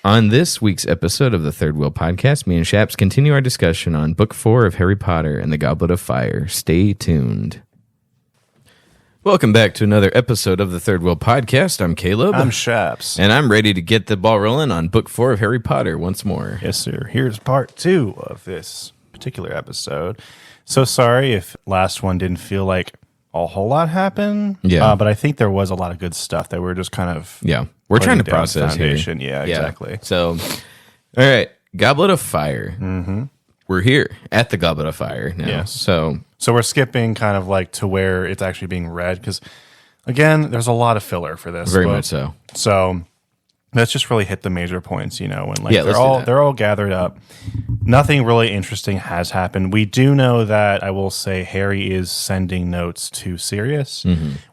On this week's episode of the Third Wheel Podcast, me and Shaps continue our discussion on Book 4 of Harry Potter and the Goblet of Fire. Stay tuned. Welcome back to another episode of the Third Wheel Podcast. I'm Caleb. I'm Shaps. And I'm ready to get the ball rolling on Book 4 of Harry Potter once more. Yes, sir. Here's part 2 of this particular episode. So sorry if last one didn't feel like a whole lot happened. Yeah. But I think there was a lot of good stuff that we're just kind of... Yeah. We're trying to putting down process here. foundation. Yeah, exactly. So, all right. Goblet of Fire. Mm-hmm. We're here at the Goblet of Fire now. Yes. So we're skipping kind of like to where it's actually being read because, again, there's a lot of filler for this. very book. much so. So let's just really hit the major points, you know, and like Yeah, let's do that. they're all gathered up. Nothing really interesting has happened. We do know that I will say Harry is sending notes to Sirius,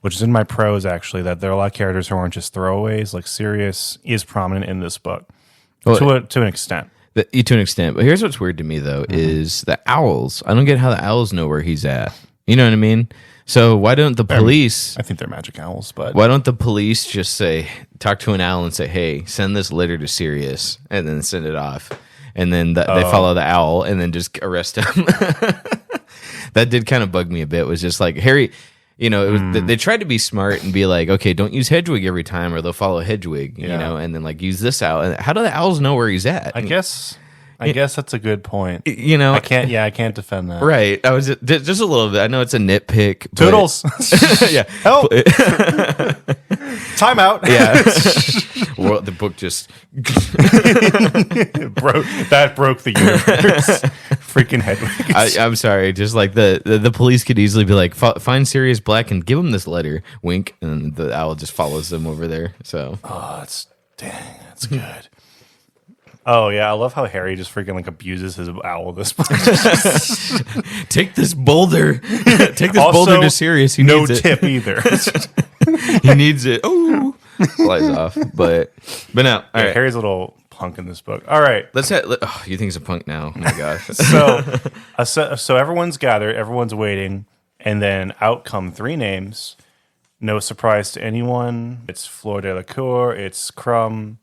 which is in my prose actually, that there are a lot of characters who aren't just throwaways. Like Sirius is prominent in this book to an extent. To an extent. But here's what's weird to me, though, is the owls. I don't get how the owls know where he's at. You know what I mean? So why don't the police... I think they're magic owls, but... Why don't the police just talk to an owl and say, hey, send this letter to Sirius, and then send it off. And then they follow the owl and then just arrest him. That did kind of bug me a bit. It was just like, Harry, you know, it was, they tried to be smart and be like, okay, don't use Hedwig every time or they'll follow Hedwig, you know, and then like use this owl. And how do the owls know where he's at? I guess that's a good point. You know, I can't defend that. right. I was just a little bit. I know it's a nitpick. But, Toodles. yeah. Help. Time out. Yeah. Well, the book just broke the universe. Freaking Hedwig. I'm sorry. Just like the police could easily be like, find Sirius Black and give him this letter. Wink. And the owl just follows them over there. So. Oh, that's good. Oh yeah, I love how Harry just freaking like abuses his owl this point. Take this boulder. Take this boulder to Sirius. He no needs it. tip either. He needs it. Oh, flies off. But no. All right. Harry's a little punk in this book. All right, You think he's a punk now? Oh my gosh. so everyone's gathered, everyone's waiting, and then out come 3 names. No surprise to anyone. It's Fleur Delacour. It's Crumb.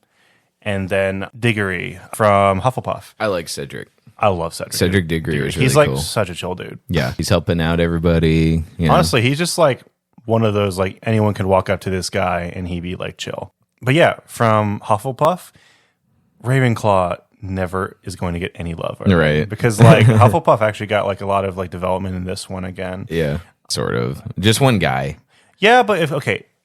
And then Diggory from Hufflepuff. I like Cedric. I love Cedric. Cedric Diggory was really He's like cool. such a chill dude. Yeah, he's helping out everybody. You know. Honestly, he's just like one of those, like anyone could walk up to this guy and he'd be like chill. But yeah, from Hufflepuff, Ravenclaw never is going to get any love. Right. Because like Hufflepuff actually got like a lot of like development in this one again. Yeah, sort of. Just one guy. Yeah, but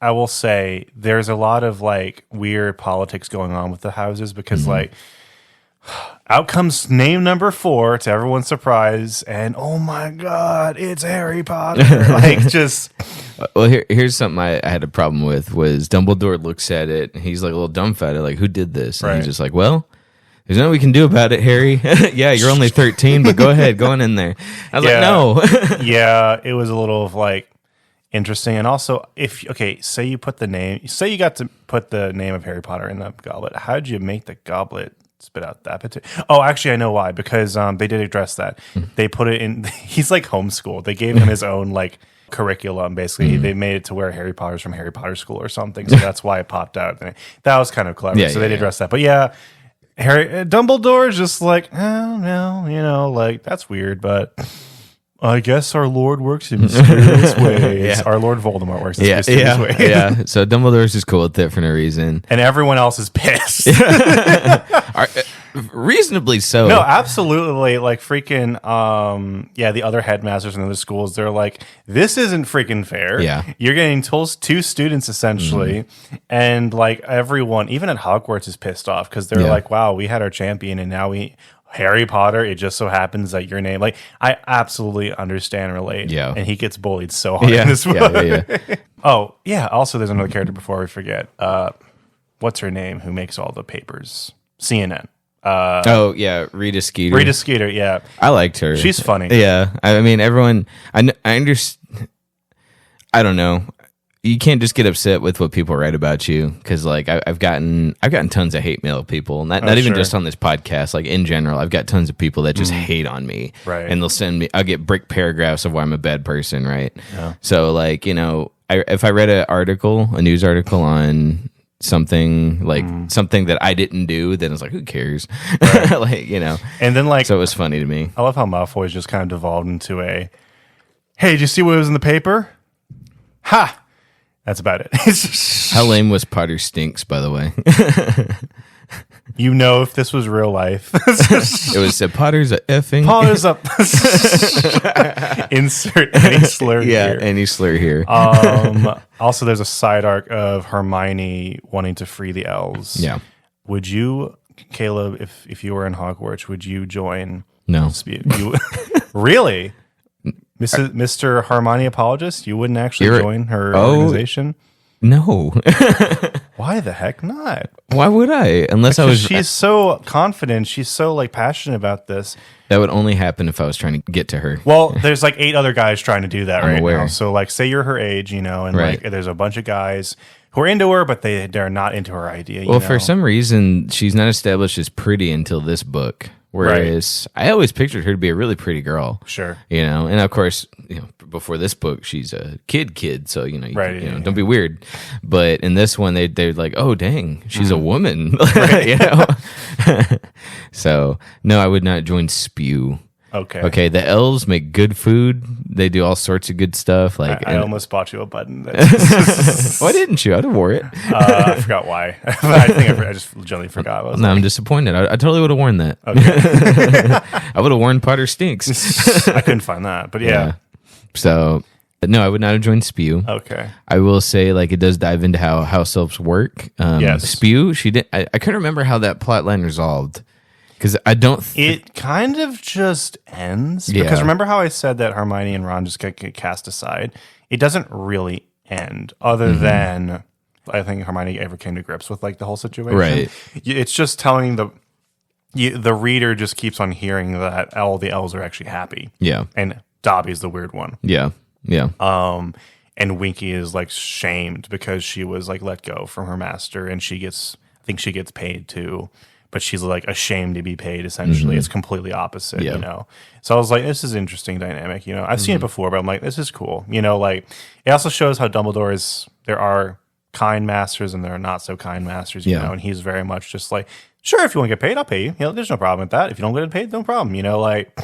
I will say there's a lot of like weird politics going on with the houses because like out comes name number 4 to everyone's surprise, and oh my god, it's Harry Potter. Like just Well, here's something I had a problem with was Dumbledore looks at it and he's like a little dumbfounded, like, who did this? And he's just like, well, there's nothing we can do about it, Harry. Yeah, you're only 13, but go ahead, go on in there. I was like, no. Yeah, it was a little of like interesting. And also, say you got to put the name of Harry Potter in the goblet. How did you make the goblet spit out that particular? Oh, actually, I know why. Because they did address that. They put it in. He's like homeschooled. They gave him his own like curriculum. Basically, they made it to where Harry Potter's from Harry Potter school or something. So that's why it popped out. That was kind of clever. Yeah, so they did address that. But yeah, Dumbledore is just like, oh no, you know, like that's weird, but. I guess our Lord works in mysterious ways. Yeah. Our Lord Voldemort works in mysterious ways. Yeah. So Dumbledore's just cool with it for no reason. And everyone else is pissed. Reasonably so. No, absolutely. Like freaking, the other headmasters in other schools, they're like, this isn't freaking fair. Yeah. You're getting 2 students essentially. And like everyone, even at Hogwarts, is pissed off because they're like, wow, we had our champion and now Harry Potter, it just so happens that your name, like, I absolutely understand and relate. Yeah. And he gets bullied so hard in this book. Yeah. Oh, yeah. Also, there's another character before we forget. What's her name who makes all the papers? CNN. Rita Skeeter. Rita Skeeter, yeah. I liked her. She's funny. Yeah. I mean, everyone, I understand. I don't know. You can't just get upset with what people write about you because, like, I've gotten tons of hate mail of people, not even just on this podcast. Like in general, I've got tons of people that just hate on me, right? And they'll send me. I'll get brick paragraphs of why I'm a bad person, right? Yeah. So, like, you know, if I read a news article on something like something that I didn't do, then it's like, who cares? Like, you know. And then like, So it was funny to me. I love how Malfoy's just kind of devolved into a, hey, did you see what was in the paper? Ha! That's about it. How lame was Potter Stinks, by the way? You know, if this was real life, It was said Potter's a effing. Potter's up. Insert any slur Yeah, here. any slur here. Also, there's a side arc of Hermione wanting to free the elves. Yeah. Would you, Caleb, if you were in Hogwarts, would you join? No. You really, Mr. Hermione apologist? You wouldn't actually You're- join her Oh. organization? No. Why the heck not? Why would I? Unless I was. She's so confident. She's so like passionate about this. That would only happen if I was trying to get to her. Well, there's like 8 other guys trying to do that right aware. now. So like, say you're her age, you know, and Right. like there's a bunch of guys who are into her, but they're not into her idea. Well, you for know? some reason, she's not established as pretty until this book. Whereas I always pictured her to be a really pretty girl. Sure. You know, and of course, you know, before this book, she's a kid. So, you know, Right, you know, yeah. don't be weird. But in this one, they're like, oh, dang, she's a woman. You know? So, no, I would not join Spew. Okay. Okay, the elves make good food. They do all sorts of good stuff. Like, I and- almost bought you a button. why didn't you? I'd have wore it. I forgot why. I think I just generally forgot. I was No, I'm disappointed. I totally would have worn that. I would have worn Potter Stinks. I couldn't find that, but yeah. So, no, I would not have joined Spew. Okay. I will say, like, it does dive into how house elves work. Yes. Spew, she did. I couldn't remember how that plot line resolved because I don't. It kind of just ends. Yeah. Because remember how I said that Hermione and Ron just get cast aside? It doesn't really end, other Mm-hmm. than I think Hermione ever came to grips with like the whole situation. Right. It's just telling the reader just keeps on hearing that all the elves are actually happy. Yeah. And Dobby's the weird one. Yeah. Yeah. And Winky is like shamed because she was like let go from her master, and I think she gets paid too, but she's like ashamed to be paid. Essentially, it's completely opposite, Yeah. you know. So I was like, this is an interesting dynamic, you know. I've seen it before, but I'm like, this is cool, you know. Like, it also shows how there are kind masters and there are not so kind masters, you Yeah. know. And he's very much just like, sure, if you want to get paid, I'll pay you. You know, there's no problem with that. If you don't get paid, no problem, you know. Like,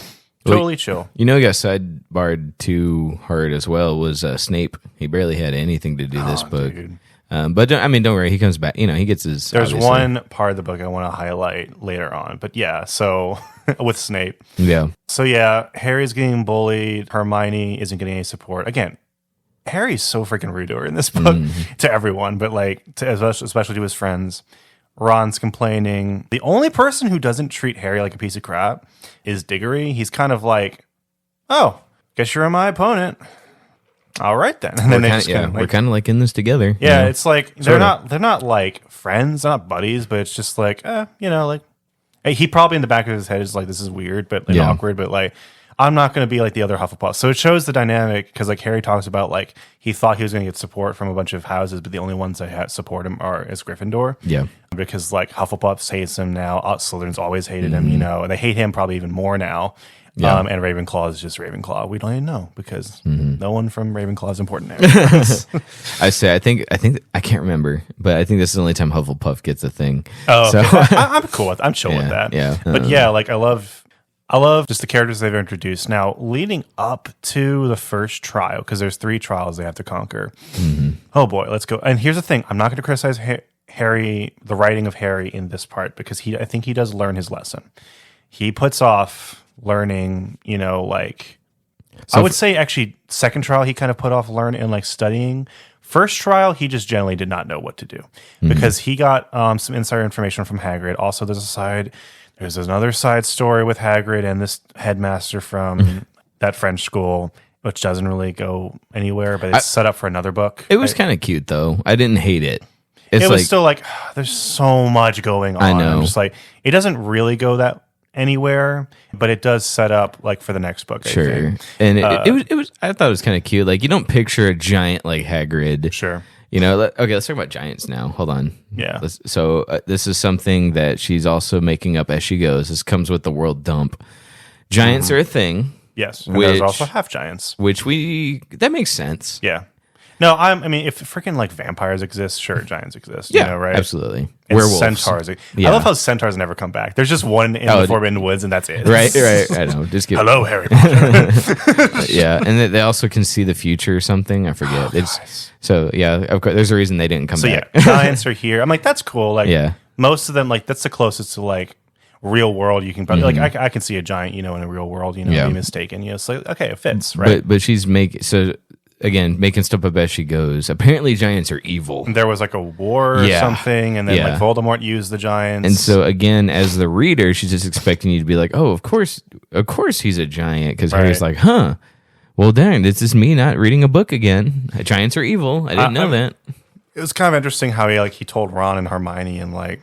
totally chill. You know, who got sidebarred too hard as well was Snape. He barely had anything to do this book. Dude. But don't worry, he comes back. You know, he gets his. There's obviously. one part of the book I want to highlight later on, but yeah, so with Snape. Yeah. So yeah, Harry's getting bullied. Hermione isn't getting any support. Again, Harry's so freaking rude to her in this book, to everyone, but like especially to his friends. Ron's complaining. The only person who doesn't treat Harry like a piece of crap is Diggory. He's kind of like, oh, guess you're my opponent. All right then. And then they just kind of we're like, kind of like in this together. yeah, you know? it's like they're not like friends, they're not buddies, but it's just like, you know, like he probably in the back of his head is like, this is weird, but like, Yeah. awkward, but like, I'm not going to be like the other Hufflepuff. So it shows the dynamic because like Harry talks about like he thought he was going to get support from a bunch of houses, but the only ones that support him is Gryffindor. Yeah. Because like Hufflepuff hates him now. Slytherin's always hated him, you know, and they hate him probably even more now. Yeah. And Ravenclaw is just Ravenclaw. We don't even know because no one from Ravenclaw is important there. I think I can't remember, but I think this is the only time Hufflepuff gets a thing. Oh, so okay. I'm cool with. I'm chill with Yeah, that. yeah. But yeah, like I love just the characters they've introduced. Now, leading up to the first trial, because there's 3 trials they have to conquer. Oh boy, let's go. And here's the thing: I'm not going to criticize Harry, the writing of Harry in this part, because I think he does learn his lesson. He puts off learning, you know, like I would say actually second trial he kind of put off learning and like studying. First trial he just generally did not know what to do because he got some insider information from Hagrid. Also, there's another side story with Hagrid and this headmaster from that French school, which doesn't really go anywhere, but it's set up for another book. it was kind of cute though. I didn't hate it. It's It like was still like there's so much going on. I know. I'm just like it doesn't really go that anywhere, but it does set up like for the next book. I sure, think. and it was. I thought it was kind of cute. Like you don't picture a giant like Hagrid. Sure. You know. Okay, let's talk about giants now. Hold on. Yeah. So this is something that she's also making up as she goes. This comes with the world dump. Giants are a thing, Yes. And there's Which- also half giants. which that makes sense. Yeah. No, I mean, if freaking like vampires exist, sure, giants exist. Yeah, you know, right? Absolutely. And Werewolves. centaurs. Yeah. I love how centaurs never come back. There's just one in the Forbidden Woods, and that's it. Right. I know. Just give. Hello, Harry Potter. Yeah, and they also can see the future or something. I forget. So yeah. Of course, there's a reason they didn't come back. Yeah, giants are here. I'm like, that's cool. Like, Yeah. most of them, like, that's the closest to like real world you can probably like. I can see a giant, in a real world, Yeah. be mistaken. So okay, it fits, right? But she's making stuff up as she goes. Apparently, giants are evil. There was like a war or something, and then like Voldemort used the giants. And so again, as the reader, she's just expecting you to be like, "Oh, of course he's a giant." Because Harry's like, "Huh? Well, dang, this is me not reading a book again. Giants are evil. I didn't know that." It was kind of interesting how he told Ron and Hermione, and like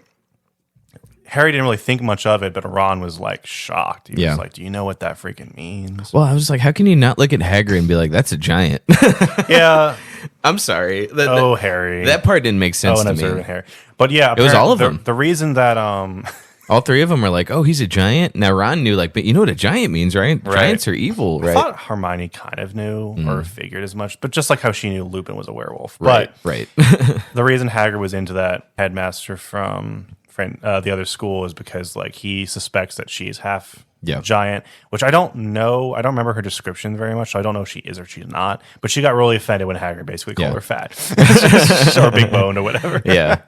Harry didn't really think much of it, but Ron was like shocked. He was like, "Do you know what that freaking means?" Well, I was like, "How can you not look at Hagrid and be like, that's a giant?" Yeah. I'm sorry. Harry. That part didn't make sense to me. Harry. But yeah, it was all of them. The reason that all three of them were like, "Oh, he's a giant." Now Ron knew, like, but you know what a giant means, right? Giants are evil, right? I thought Hermione kind of knew or figured as much, but just like how she knew Lupin was a werewolf. Right. The reason Hagrid was into that headmaster from the other school is because like he suspects that she's half giant, which I don't know. I don't remember her description very much, so I don't know if she is or she's not. But she got really offended when Hagrid basically called her fat or big boned or whatever. Yeah.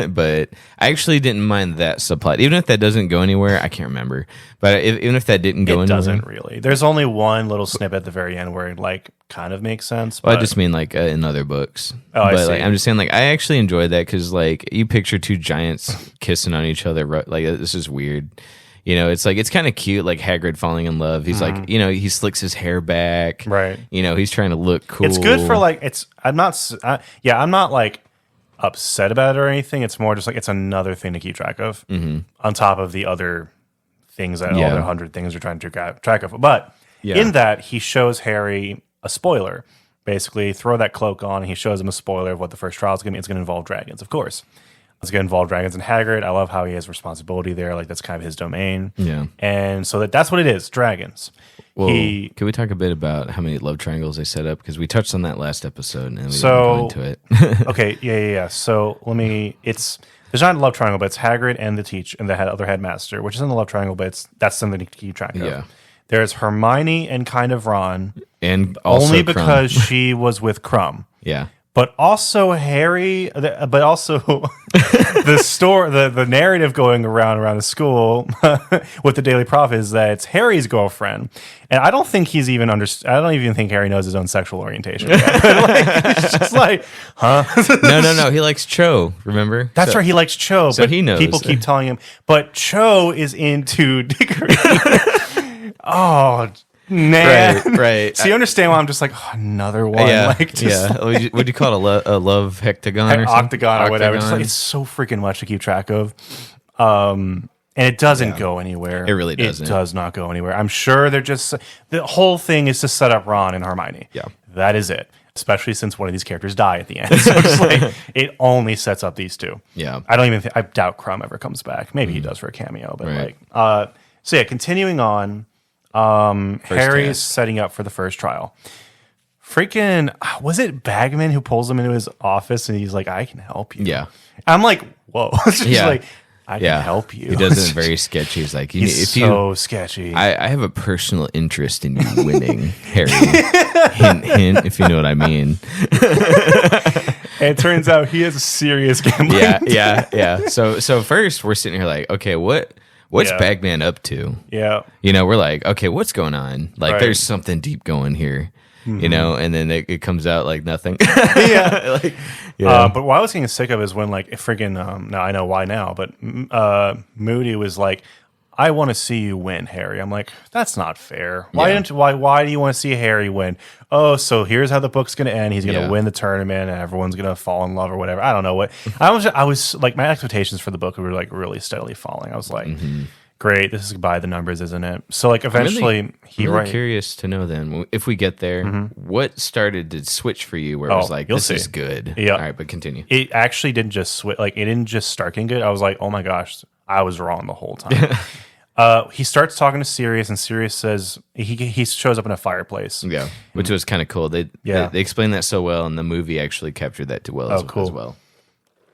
But I actually didn't mind that subplot, even if that doesn't go anywhere. I can't remember, but even if that didn't go anywhere, it doesn't really. There's only one little snippet at the very end where it like kind of makes sense. Well, I just mean like in other books. Oh, I see. Like, I'm just saying, like, I actually enjoyed that because like you picture two giants kissing on each other. Like, this is weird. It's like, it's kind of cute, like Hagrid falling in love. He's like, he slicks his hair back. Right. He's trying to look cool. It's good for like, I'm not like upset about it or anything. It's more just like, it's another thing to keep track of on top of the other things that all the 100 things are trying to keep track of. But in that, he shows Harry a spoiler. Basically, throw that cloak on, and he shows him a spoiler of what the first trial is going to be. It's going to involve dragons, of course. It's going to involve dragons and Hagrid. I love how he has responsibility there. Like, that's kind of his domain. Yeah. And so that's what it is, dragons. Well, can we talk a bit about how many love triangles they set up? Because we touched on that last episode, and we didn't go into it. Okay, yeah. So there's not a love triangle, but it's Hagrid and the teacher and the other headmaster, which isn't a love triangle, but that's something to keep track of. Yeah. There's Hermione and kind of Ron, and also only Crumb. Because she was with Crumb. Yeah. But also Harry, but also the narrative going around the school with the Daily Prophet is that it's Harry's girlfriend, and I don't think he's even I don't even think Harry knows his own sexual orientation. It's just like, huh? No. He likes Cho. Remember? That's right. He likes Cho. So but he knows. People keep telling him, but Cho is into Diggory. Oh. Nah. Right. So you understand why I'm just like, another one. Yeah, What'd you call it? A love hectagon or octagon or whatever. Just like, it's so freaking much to keep track of. And it doesn't go anywhere. It really doesn't. It does not go anywhere. I'm sure the whole thing is to set up Ron and Hermione. Yeah. That is it. Especially since one of these characters die at the end. So it's like, it only sets up these two. Yeah. I doubt Crumb ever comes back. Maybe he does for a cameo, but so yeah, continuing on. Harry's setting up for the first trial. Freaking, was it Bagman who pulls him into his office and he's like, "I can help you." Yeah. I'm like, whoa. Like, I can help you. He does it very sketchy. He's like, sketchy. I have a personal interest in you winning, Harry. Hint, hint, if you know what I mean. And it turns out he has a serious gambling. Yeah. So first we're sitting here like, okay, what's Bagman up to? Yeah. We're like, okay, what's going on? Like, there's something deep going here, and then it comes out like nothing. Yeah. But what I was getting sick of is when, like, friggin', now I know why now, but Moody was like, I want to see you win, Harry. I'm like, that's not fair. Why do you want to see Harry win? Oh, so here's how the book's going to end. He's going to win the tournament and everyone's going to fall in love or whatever. I don't know what. I was like, my expectations for the book were like really steadily falling. I was like, great, this is by the numbers, isn't it? So like eventually I'm really curious to know then, if we get there, what started to switch for you where it was like, this is good. Yeah. All right, but continue. It actually didn't just switch. Like, it didn't just start getting good. I was like, oh my gosh, I was wrong the whole time. He starts talking to Sirius, and Sirius says he shows up in a fireplace. Yeah, which was kind of cool. They explained that so well, and the movie actually captured that too well as well.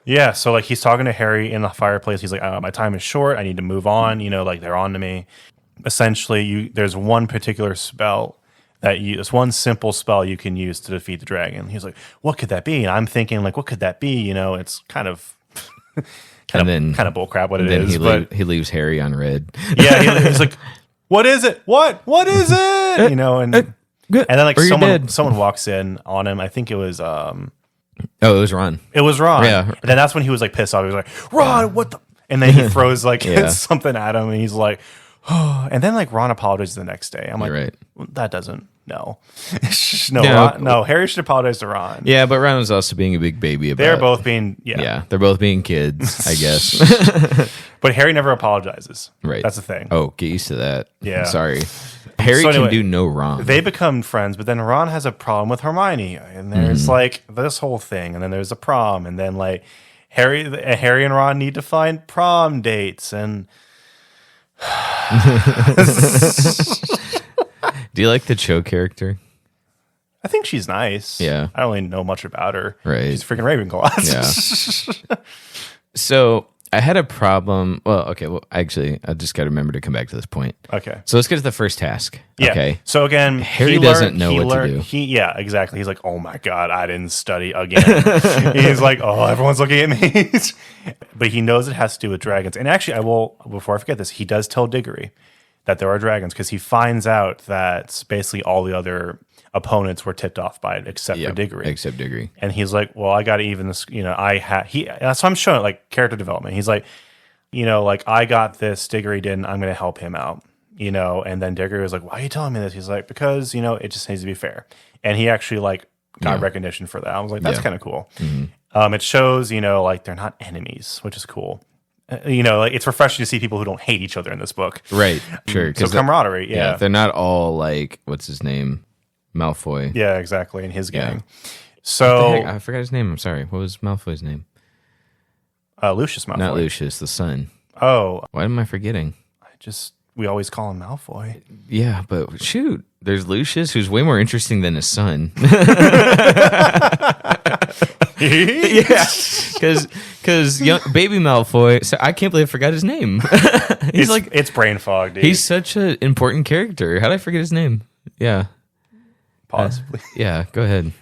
Yeah, so like he's talking to Harry in the fireplace. He's like, my time is short. I need to move on. You know, like they're on to me. Essentially, there's one particular spell it's one simple spell you can use to defeat the dragon. He's like, what could that be? And I'm thinking like, what could that be? You know, it's kind of kind of bullcrap what it is. But he leaves Harry on red. Yeah, he's like, what is it? What is it? You know, and then like someone walks in on him. I think it was it was Ron. It was Ron. Yeah. And then that's when he was like pissed off. He was like, Ron, what the? And then he throws like something at him, and he's like, oh. And then like Ron apologizes the next day. I'm like, right. That doesn't. No. No. Harry should apologize to Ron. Yeah, but Ron was also being a big baby about. They're both being they're both being kids, I guess. But Harry never apologizes. Right. That's the thing. Oh, get used to that. Yeah. Sorry. Harry can do no wrong. They become friends, but then Ron has a problem with Hermione, and there's like this whole thing, and then there's a prom, and then like Harry and Ron need to find prom dates, and do you like the Cho character? I think she's nice. Yeah. I don't really know much about her. Right. She's freaking Ravenclaw. Yeah. So I had a problem. Well, okay. Well, actually, I just got to remember to come back to this point. Okay. So let's get to the first task. Yeah. Okay. So again, Harry doesn't know what to do. Yeah, exactly. He's like, oh my God, I didn't study again. He's like, oh, everyone's looking at me. But he knows it has to do with dragons. And actually, before I forget this, he does tell Diggory that there are dragons because he finds out that basically all the other opponents were tipped off by it except for Diggory. Except Diggory. And he's like, well, I got to even this, you know, that's why I'm showing like character development. He's like, you know, like I got this, Diggory didn't, I'm going to help him out, you know? And then Diggory was like, why are you telling me this? He's like, because, you know, it just needs to be fair. And he actually like got recognition for that. I was like, that's kind of cool. Mm-hmm. It shows, you know, like they're not enemies, which is cool. You know, like it's refreshing to see people who don't hate each other in this book. Right. Sure. So camaraderie. Yeah. They're not all like, what's his name? Malfoy. Yeah, exactly. And his gang. So I forgot his name. I'm sorry. What was Malfoy's name? Lucius Malfoy. Not Lucius, the son. Oh. Why am I forgetting? We always call him Malfoy. Yeah, but shoot. There's Lucius, who's way more interesting than his son. Yeah, because baby Malfoy. So I can't believe I forgot his name. It's brain fog, dude. He's such an important character. How did I forget his name? Yeah, possibly. Yeah, go ahead.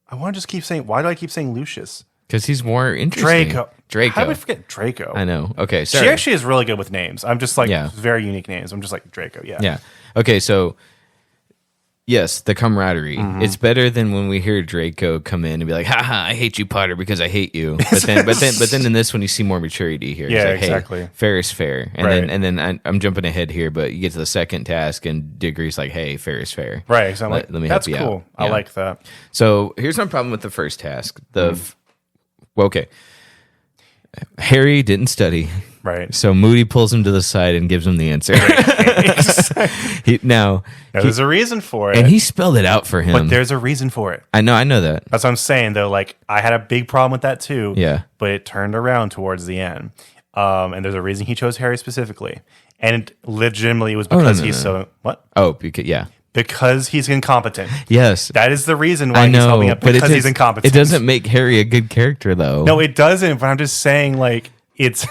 I want to just keep saying. Why do I keep saying Lucius? Because he's more interesting. Draco. How did I forget Draco? I know. Okay, sorry. She actually is really good with names. I'm just like very unique names. I'm just like Draco. Yeah. Yeah. Okay, so. Yes, the camaraderie. Mm-hmm. It's better than when we hear Draco come in and be like, "Ha, I hate you, Potter, because I hate you." But then in this one, you see more maturity here. Yeah, like, hey, exactly. Fair is fair, and then I'm jumping ahead here, but you get to the second task, and Diggory's like, "Hey, fair is fair." Right. So let me help you cool. out. I like that. So here's my problem with the first task. Okay, Harry didn't study. Right. So Moody pulls him to the side and gives him the answer. There's a reason for it. And he spelled it out for him. But there's a reason for it. I know that. That's what I'm saying, though. Like, I had a big problem with that, too. Yeah. But it turned around towards the end. And there's a reason he chose Harry specifically. And legitimately, it was because he's so... What? Oh, because he's incompetent. Yes. That is the reason why he's helping up, because he's incompetent. It doesn't make Harry a good character, though. No, it doesn't. But I'm just saying, like, it's...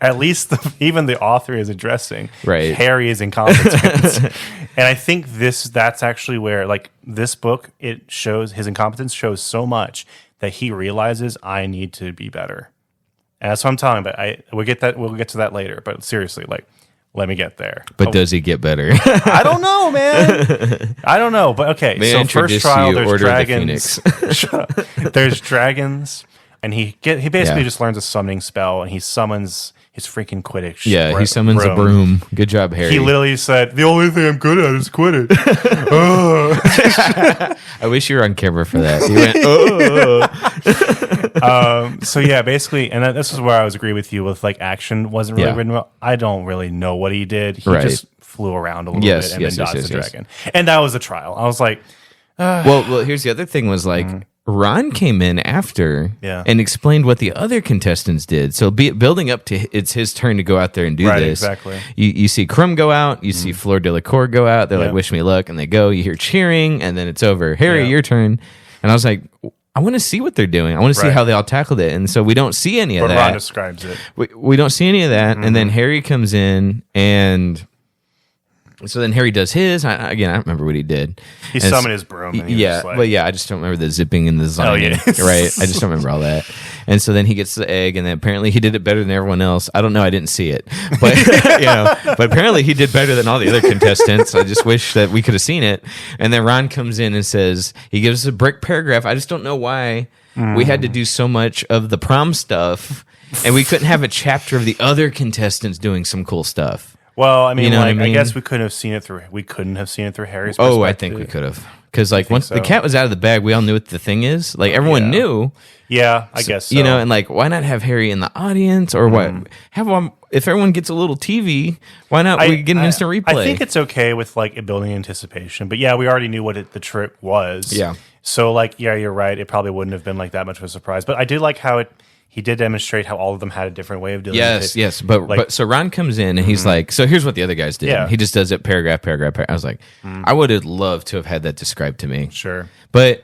At least even the author is addressing Harry is incompetent. And I think that's actually where, like, this book, it shows his incompetence shows so much that he realizes I need to be better. And that's what I'm talking about. We'll get to that later. But seriously, like, let me get there. But does he get better? I don't know, man. I don't know. But okay, so first trial, there's dragons. There's dragons. And he basically just learns a summoning spell, and he summons his freaking Quidditch. Yeah, he summons a broom. Good job, Harry. He literally said, "The only thing I'm good at is Quidditch." I wish you were on camera for that. He went, oh. So yeah, basically, and this is where I was agree with you with like action wasn't really written well. I don't really know what he did. He just flew around a little bit and then dodged the dragon, and that was a trial. I was like, well, here's the other thing was like. Ron came in after Yeah. and explained what the other contestants did. So building up to it's his turn to go out there and do Right, this. exactly. You see Crumb go out. You see Fleur Delacour go out. They're Yeah. like, wish me luck. And they go. You hear cheering. And then it's over. Harry, Yeah. your turn. And I was like, I want to see what they're doing. I want to see Right. how they all tackled it. And so we don't see any of But Ron that. describes it. We don't see any of that. And then Harry comes in and... So then Harry does his. I don't remember what he did. He And summoned his broom. And he was yeah, just like, but yeah, I just don't remember the zipping and the zoning, yeah. right? I just don't remember all that. And so then he gets the egg, and then apparently he did it better than everyone else. I don't know, I didn't see it, but but apparently he did better than all the other contestants. I just wish that we could have seen it. And then Ron comes in and says he gives us a brick paragraph. I just don't know why we had to do so much of the prom stuff, and we couldn't have a chapter of the other contestants doing some cool stuff. Well, I mean, You know what like, I I mean? guess we couldn't have seen it through. We couldn't have seen it through Harry's. Oh, I perspective. think we could have. Because like once the so. cat was out of the bag, we all knew what the thing is. Like everyone Yeah. knew. Yeah, I guess so. You know, and like, why not have Harry in the audience or what? Have one if everyone gets a little TV. Why not we get an instant replay? I think it's okay with like it building anticipation, but yeah, we already knew what the trick was. Yeah. So like, yeah, you're right. It probably wouldn't have been like that much of a surprise, but I did like how he did demonstrate how all of them had a different way of doing it. yes. But so Ron comes in and he's like, so here's what the other guys did. Yeah. He just does it paragraph. I was like, I would have loved to have had that described to me. Sure. But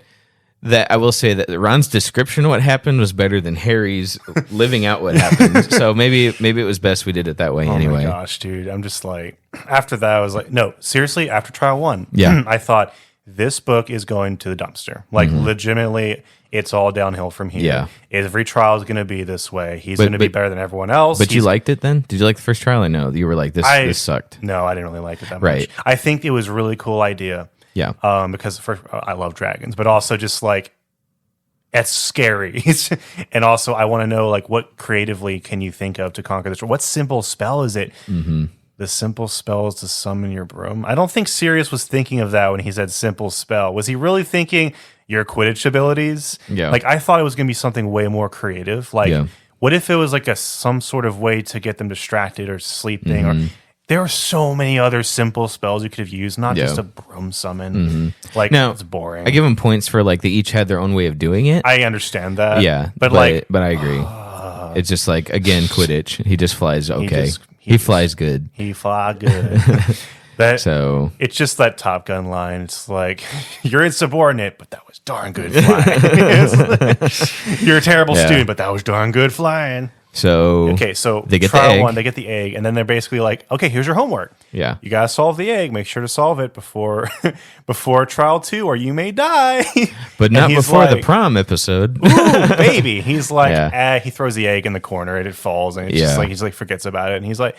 that I will say that Ron's description of what happened was better than Harry's living out what happened. So maybe it was best we did it that way anyway. Oh my gosh, dude. I'm just like, after that, I was like, no, seriously, after trial 1, Yeah. I thought this book is going to the dumpster. Like, legitimately, it's all downhill from here. Yeah. Every trial is going to be this way. He's going to be better than everyone else. But you He's- liked it then? Did you like the first trial? I know you were like, this sucked. No, I didn't really like it that Right. much. I think it was a really cool idea. Yeah. Because first, I love dragons, but also just like, it's scary. And also, I want to know, like, what creatively can you think of to conquer this? What simple spell is it? The simple spell is to summon your broom. I don't think Sirius was thinking of that when he said simple spell. Was he really thinking your Quidditch abilities? Yeah. Like, I thought it was going to be something way more creative. Like, Yeah. what if it was like some sort of way to get them distracted or sleeping? Or there are so many other simple spells you could have used, not Yeah. just a broom summon. Like, Now, it's boring. I give them points for like they each had their own way of doing it. I understand that. Yeah, But like, but I agree. It's just like again Quidditch. He just flies okay. He just- flies good. he fly good. That So it's just that Top Gun line. It's like you're insubordinate, but that was darn good flying. It's like, you're a terrible Yeah. student, but that was darn good flying. so Okay, so they get the trial egg. 1, they get the egg, and then they're basically like, okay, here's your homework. Yeah. You gotta solve the egg. Make sure to solve it before before trial 2, or you may die. but And not he's before the like, prom episode. Ooh, baby. He's like, Yeah. he throws the egg in the corner and it falls, and it's Yeah. just like he's like forgets about it, and he's like,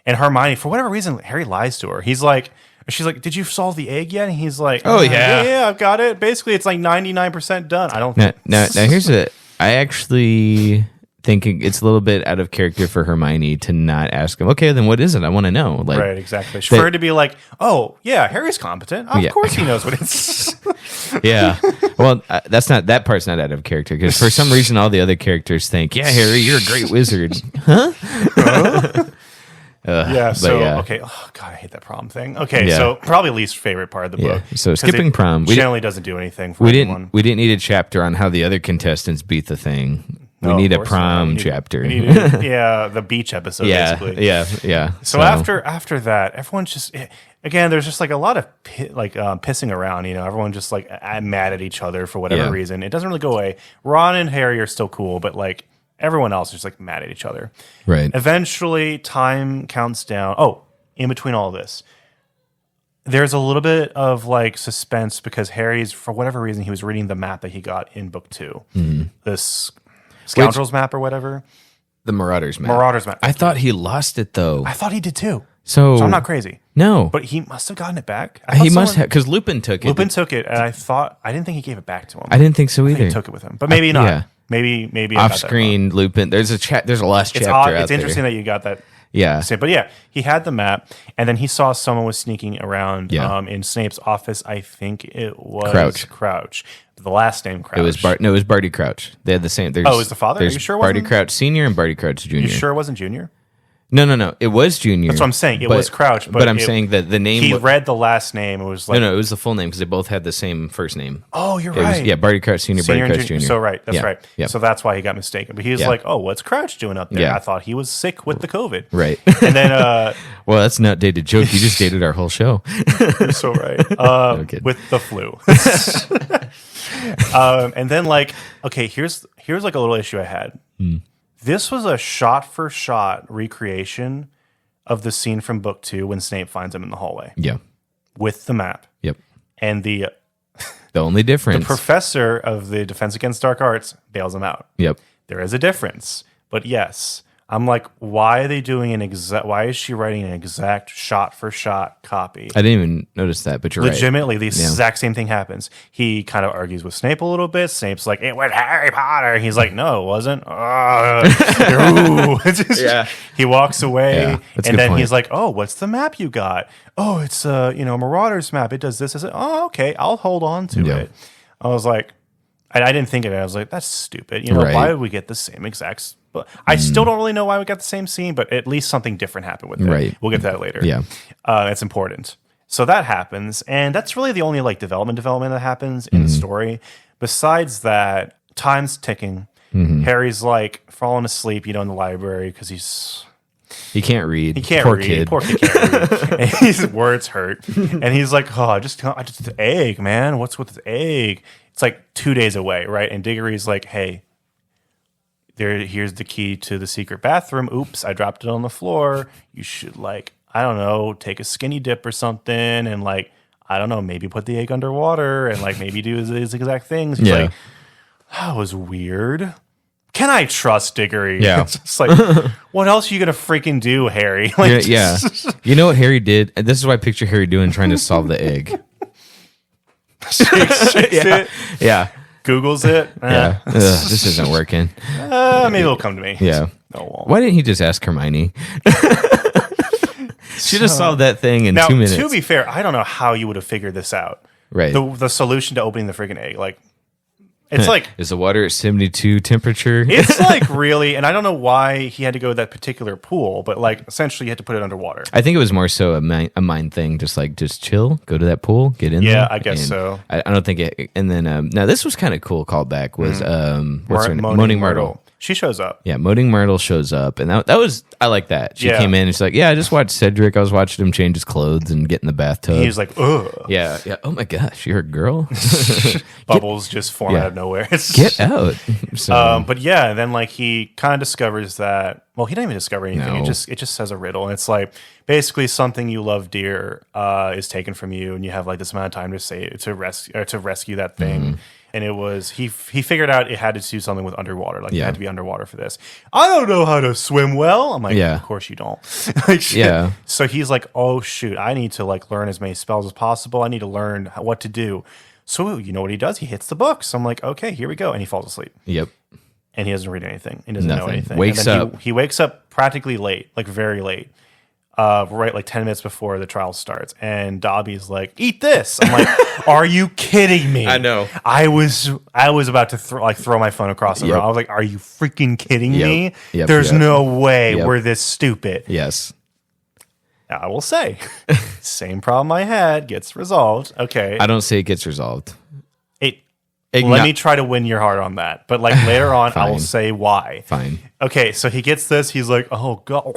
and Hermione, for whatever reason, Harry lies to her. He's like, she's like, did you solve the egg yet? And he's like, Oh, yeah. yeah, I've got it. Basically, it's like 99% done. I don't. now here's I actually think it's a little bit out of character for Hermione to not ask him. Okay, then what is it? I want to know. Like, Right, exactly. For her to be like, oh yeah, Harry's competent. Of Yeah. course he knows what it's. yeah. Well, that part's not out of character because for some reason all the other characters think, yeah, Harry, you're a great wizard. Yeah. So yeah. okay. Oh god, I hate that prom thing. Okay, Yeah. so probably least favorite part of the Yeah. book. So 'cause skipping it prom, we generally doesn't do anything for We anyone. didn't need a chapter on how the other contestants beat the thing. We No, need of a course not. prom We need- chapter. we need- yeah, the beach episode. yeah, basically. yeah. So after that, everyone's just again. There's just like a lot of pissing around. You know, everyone just like mad at each other for whatever Yeah. reason. It doesn't really go away. Ron and Harry are still cool, but like everyone else is just like mad at each other. Right. Eventually, time counts down. Oh, in between all this, there's a little bit of like suspense because Harry's, for whatever reason, he was reading the map that he got in book 2, this Scoundrels map or whatever. The Marauders map. Marauders map. I thought he lost it though. I thought he did too. So So I'm not crazy. No, But he must have gotten it back. he must have because Lupin took it. Lupin took it, and I didn't think he gave it back to him. I didn't think so either. He took it with him, but maybe not. yeah. Maybe I got Off that screen, Lupin. There's a last wrong. It's chapter odd. out It's interesting there. that you got that. Yeah. But yeah, he had the map, and then he saw someone was sneaking around Yeah. in Snape's office. I think it was Crouch. The last name Crouch. It was Bart. No, it was Barty Crouch. They had the same. Oh, it was the father? Are There's you sure it Barty wasn't- Crouch Senior and Barty Crouch Junior. You sure it wasn't Junior? No. It was Junior. That's what I'm saying. It was Crouch, but I'm saying that the name. He read the last name. It was like no. It was the full name because they both had the same first name. Oh, you're It was, right. yeah, Barty Crouch Senior, Barty Senior Crouch Junior. So right, that's Yeah, right. yeah. So that's why he got mistaken. But he was Yeah. like, "Oh, what's Crouch doing up there?" Yeah. I thought he was sick with the COVID. Right. And then, Well, that's an outdated joke. You just dated our whole show. you're so right. kidding. With the flu. And then, like, okay, here's like a little issue I had. This was a shot for shot recreation of the scene from book 2 when Snape finds him in the hallway Yeah. with the map. Yep. And the The only difference. professor of the Defense Against Dark Arts bails him out. Yep. There is a difference, but yes, I'm like, why are they doing why is she writing an exact shot for shot copy? I didn't even notice that, but you're Legitimately, the Yeah. exact same thing happens. He kind of argues with Snape a little bit. Snape's like, "It was Harry Potter." He's like, "No, it wasn't." Ooh. Yeah. He walks away, Yeah, that's a and good then point. he's like, "Oh, what's the map you got?" "Oh, it's a Marauders map. It does this." I said, "Oh, okay, I'll hold on to Yeah. it." I was like, I didn't think of it. I was like, "That's stupid." You know, Right. why would we get the same exact? But I still don't really know why we got the same scene, but at least something different happened with it. Right. We'll get to that later. Yeah. It's important. So that happens, and that's really the only like development that happens in the story. Besides that, time's ticking. Harry's like falling asleep, in the library because He can't read. he can't Poor read. kid. Poor kid can't read. And his words hurt, and he's like, "Oh, I just the egg, man. What's with the egg?" It's like 2 days away, right? And Diggory's like, "Hey, here's the key to the secret bathroom. Oops, I dropped it on the floor. You should I don't know, take a skinny dip or something, and I don't know, maybe put the egg underwater and maybe do his exact things." He's Yeah. like, "That was weird. Can I trust Diggory?" Yeah. It's just like, what else are you gonna freaking do, Harry? Yeah. You know what Harry did? And this is what I picture Harry doing, trying to solve the egg. shakes it, Yeah. Googles it. Yeah. Ugh, this isn't working. Maybe it'll come to me. Yeah. No, it won't. Why didn't he just ask Hermione? She just solved that thing in Now, 2 minutes. to be fair, I don't know how you would have figured this out. Right. The solution to opening the freaking egg, it's like Is the water at 72 temperature? it's really, and I don't know why he had to go to that particular pool, but essentially you had to put it underwater. I think it was more so a mind thing, just chill, go to that pool, get in there. Yeah, I guess and so. I don't think it. And then now this was kind of cool. Callback was what's her name? Moaning Myrtle. She shows up. Yeah, Moaning Myrtle shows up, and that was I like that. She Yeah. came in and she's like, "Yeah, I just watched Cedric. I was watching him change his clothes and get in the bathtub." He's like, ugh. yeah. Oh my gosh, you're a girl. Bubbles just form Yeah. out of nowhere. Get out. So, But yeah, then he kind of discovers that. Well, he didn't even discover anything. No. It just says a riddle, and it's basically something you love dear is taken from you, and you have this amount of time to rescue that thing. Mm-hmm. And it was he figured out it had to do something with underwater. You Yeah. had to be underwater for this. I don't know how to swim well. I'm like, Yeah. of course you don't. Yeah. So he's like, oh shoot, I need to learn as many spells as possible. I need to learn what to do. So you know what he does? He hits the books. I'm like, okay, here we go, and he falls asleep. yep. And he doesn't read anything. He doesn't know Nothing. anything. Wakes And then up. He wakes up practically late, very late. Right, 10 minutes before the trial starts. And Dobby's like, "Eat this." I'm like, "Are you kidding me?" I know. I was about to throw my phone across the room. Yep. I was like, "Are you freaking kidding Yep. me? Yep, There's yep. no way Yep. we're this stupid." Yes. I will say, same problem I had gets resolved. Okay. I don't say it gets resolved. Let me try to win your heart on that. But later on, I will Fine. say why. Fine. Okay, so he gets this. He's like, "Oh god!"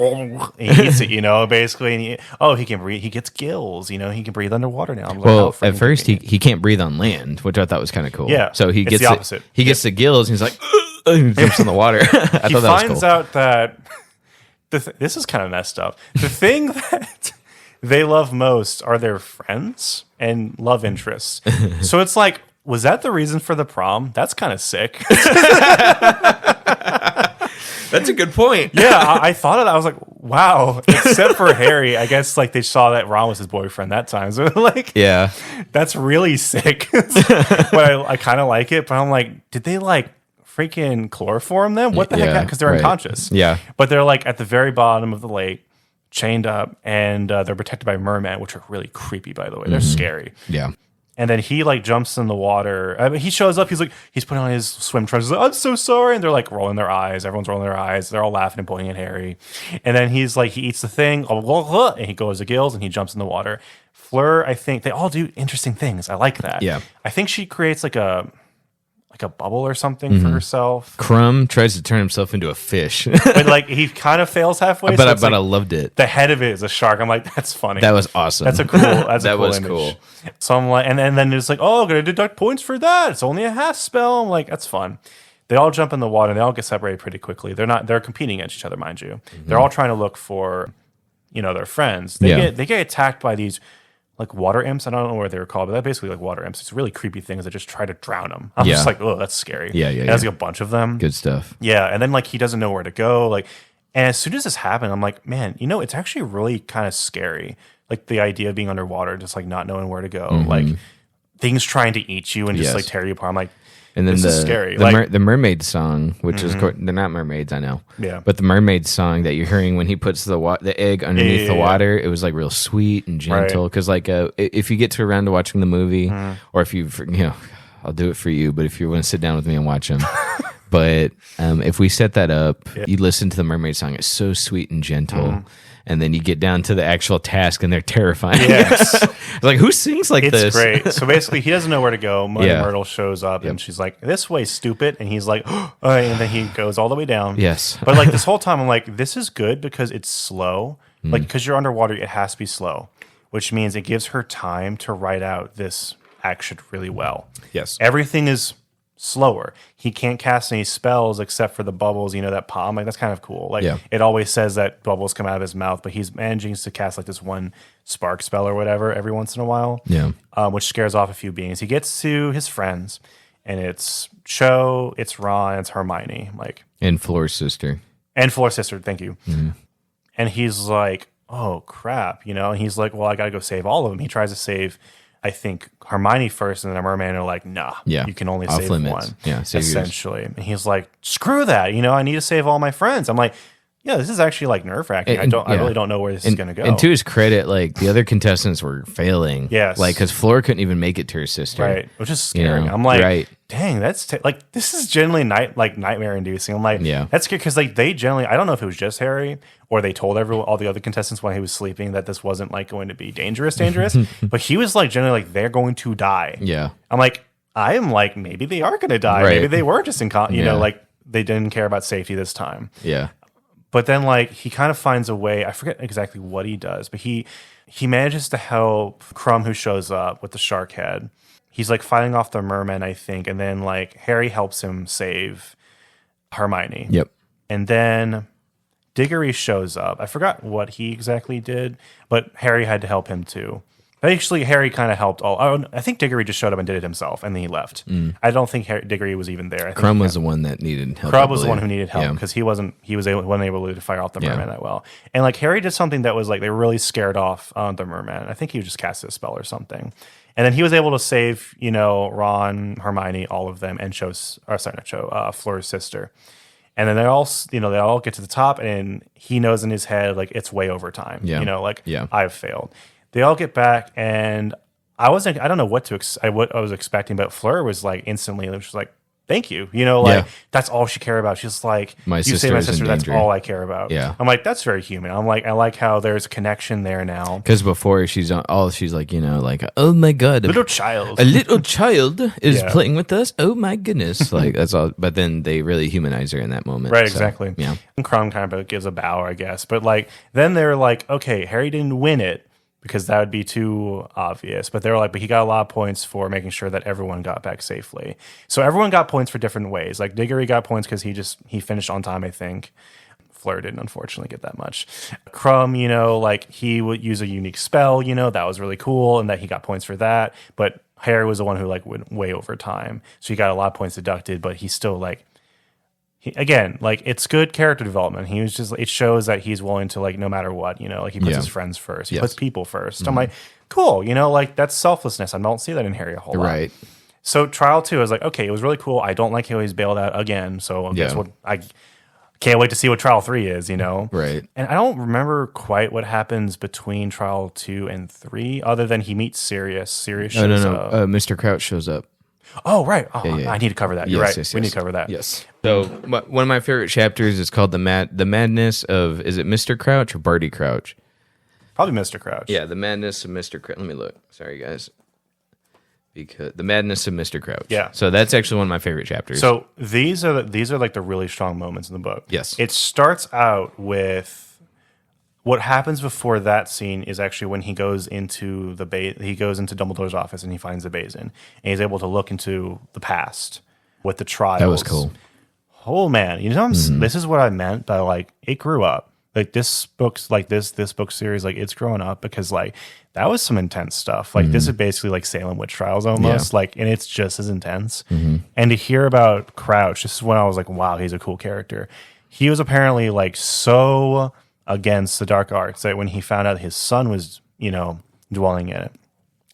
He eats it, basically. And he can breathe. He gets gills. He can breathe underwater now. I'm like, Well, how freaking at first convenient. he can't breathe on land, which I thought was kind of cool. Yeah, So he it's gets the opposite. He gets the gills, and he's like, and he jumps in the water. I he thought that was finds cool. out that this is kind of messed up. The thing that they love most are their friends and love interests. So it's like, was that the reason for the prom? That's kind of sick. That's a good point. Yeah, I thought of that. I was like, wow. Except for Harry, I guess they saw that Ron was his boyfriend that time. So Yeah. that's really sick. But I kind of like it. But I'm like, did they freaking chloroform them? What the Yeah, heck? Because they're right. unconscious. Yeah. But they're at the very bottom of the lake, chained up, and they're protected by mermen, which are really creepy, by the way. They're scary. Yeah. And then he like jumps in the water. I mean, he shows up. He's putting on his swim trunks. He's like, I'm so sorry. And they're like rolling their eyes. Everyone's rolling their eyes. They're all laughing and pointing at Harry. And then he's like, he eats the thing, and he goes to Gills and he jumps in the water. Fleur, I think they all do interesting things. I like that. Yeah. I think she creates like a bubble or something for herself. Crumb tries to turn himself into a fish, But like he kind of fails halfway. but so I loved it. the head of it is a shark. I'm like, that's funny. That was awesome. That's a cool. That's That a cool was image. cool. So I'm like, and then it's like, oh, I'm gonna deduct points for that. It's only a half spell. I'm like, that's fun. They all jump in the water. And they all get separated pretty quickly. They're competing against each other, mind you. They're all trying to look for, their friends. They get attacked by these like water imps. I don't know what they were called, but they're basically like water imps. It's really creepy things that just try to drown them. I'm just like, oh, that's scary. Yeah. And there's like a bunch of them. Good stuff. Yeah, and then like he doesn't know where to go. Like, and as soon as this happened, I'm like, man, it's actually really kind of scary. Like the idea of being underwater, just like not knowing where to go, like things trying to eat you and just like tear you apart. I'm like, And then this is scary. The mermaid song, which is they're not mermaids, I know. Yeah. But the mermaid song that you're hearing when he puts the egg underneath the water, it was like real sweet and gentle. Because like if you get to around to watching the movie, or if you I'll do it for you. But if you want to sit down with me and watch them, but if we set that up, you listen to the mermaid song. It's so sweet and gentle. And then you get down to the actual task, and they're terrifying. Yes. Like, who sings like this? It's great. So basically, he doesn't know where to go. Myrtle shows up, and she's like, "This way, stupid." And he's like, "Oh," and then he goes all the way down. Yes. But like this whole time, I'm like, "This is good because it's slow. Like because you're underwater, it has to be slow, which means it gives her time to write out this action really well. Yes. Everything is slower. He can't cast any spells except for the bubbles, that pop. Like that's kind of cool. Like it always says that bubbles come out of his mouth, but he's managing to cast like this one spark spell or whatever every once in a while. Yeah. Which scares off a few beings. He gets to his friends, and it's Cho, it's Ron, it's Hermione, And Floor's sister. and Floor's sister. Thank you. And he's like, "Oh crap," And he's like, "Well, I got to go save all of them." He tries to save, I think, Hermione first, and then the merman are like, "Nah, you can only save one." Yeah, save yours. essentially. And he's like, "Screw that! I need to save all my friends." I'm like, "Yeah, this is actually like nerve wracking. I really don't know where this is going to go." And to his credit, like the other contestants were failing. Yes. Like because Floor couldn't even make it to her sister. Right, which is scary. I'm like, dang, that's like this is generally nightmare inducing. I'm like, that's scary because like they generally, I don't know if it was just Harry or they told all the other contestants while he was sleeping that this wasn't like going to be dangerous, but he was like generally like they're going to die. Yeah, I'm like, I am like maybe they are going to die. Right. Maybe they were just like they didn't care about safety this time. Yeah. But then like he kind of finds a way. I forget exactly what he does, but he manages to help Crumb, who shows up with the shark head. He's like fighting off the merman, I think, and then like Harry helps him save Hermione. Yep. And then Diggory shows up. I forgot what he exactly did, but Harry had to help him too. Actually, Harry kind of helped all. I think Diggory just showed up and did it himself, and then he left. I don't think Diggory was even there. I think Crumb was the one that needed help. Crumb was the one who needed help because he wasn't able to fire off the merman that well. And like Harry did something that was like they really scared off the merman. I think he just cast a spell or something. And then he was able to save, Ron, Hermione, all of them, and Floor's sister. And then they all get to the top, and he knows in his head like it's way over time. Yeah. I've failed. They all get back, and I don't know what I was expecting, but Fleur was like instantly, she was like, "Thank you," that's all she cared about. She's like, My "You saved sister my is in sister. That's danger." all I care about." Yeah. I'm like, that's very human. I'm like, I like how there's a connection there now. Because before she's like, like, oh my god, Little child. a little child is Yeah. playing with us. Oh my goodness, like that's all. But then they really humanize her in that moment, Right, so, exactly. Yeah, And Crumb kind of gives a bow, I guess. But like, then they're like, okay, Harry didn't win it because that would be too obvious. But they're like, but he got a lot of points for making sure that everyone got back safely. So everyone got points for different ways. Like Diggory got points because he finished on time, I think. Fleur didn't unfortunately get that much. Crumb, like he would use a unique spell, that was really cool, and that he got points for that. But Harry was the one who like went way over time, so he got a lot of points deducted. But he's still like, again, like it's good character development. He was just, it shows that he's willing to like no matter what, like he puts his friends first, he puts people 1st. I'm like, cool, like that's selflessness. I don't see that in Harry a whole lot. right. So trial 2, I was like, okay, it was really cool. I don't like how he's bailed out again. So guess what? can't wait to see what Trial 3 is, you know? Right. And I don't remember quite what happens between Trial 2 and 3, other than he meets Sirius. Sirius shows No. up. Mr. Crouch shows up. Oh, right. Oh, Yeah. I need to cover that. You're right. We need to cover that. Yes. So one of my favorite chapters is called the madness of, is it Mr. Crouch or Barty Crouch? Probably Mr. Crouch. Yeah, the madness of Mr. Crouch. Let me look. Sorry, guys. Because the madness of Mr. Crouch. Yeah. So that's actually one of my favorite chapters. So these are like the really strong moments in the book. Yes. It starts out with what happens before that scene is actually when he goes into he goes into Dumbledore's office and he finds the Basin and he's able to look into the past with the trials. that was cool. Oh man, you know this is what I meant by like it grew up. Like this book's like this book series, like it's growing up because like that was some intense stuff. Like this is basically like Salem witch trials almost. Yeah. Like, and it's just as intense. And to hear about Crouch, this is when I was like, wow, he's a cool character. He was apparently like so against the dark arts that when he found out his son was, you know, dwelling in it,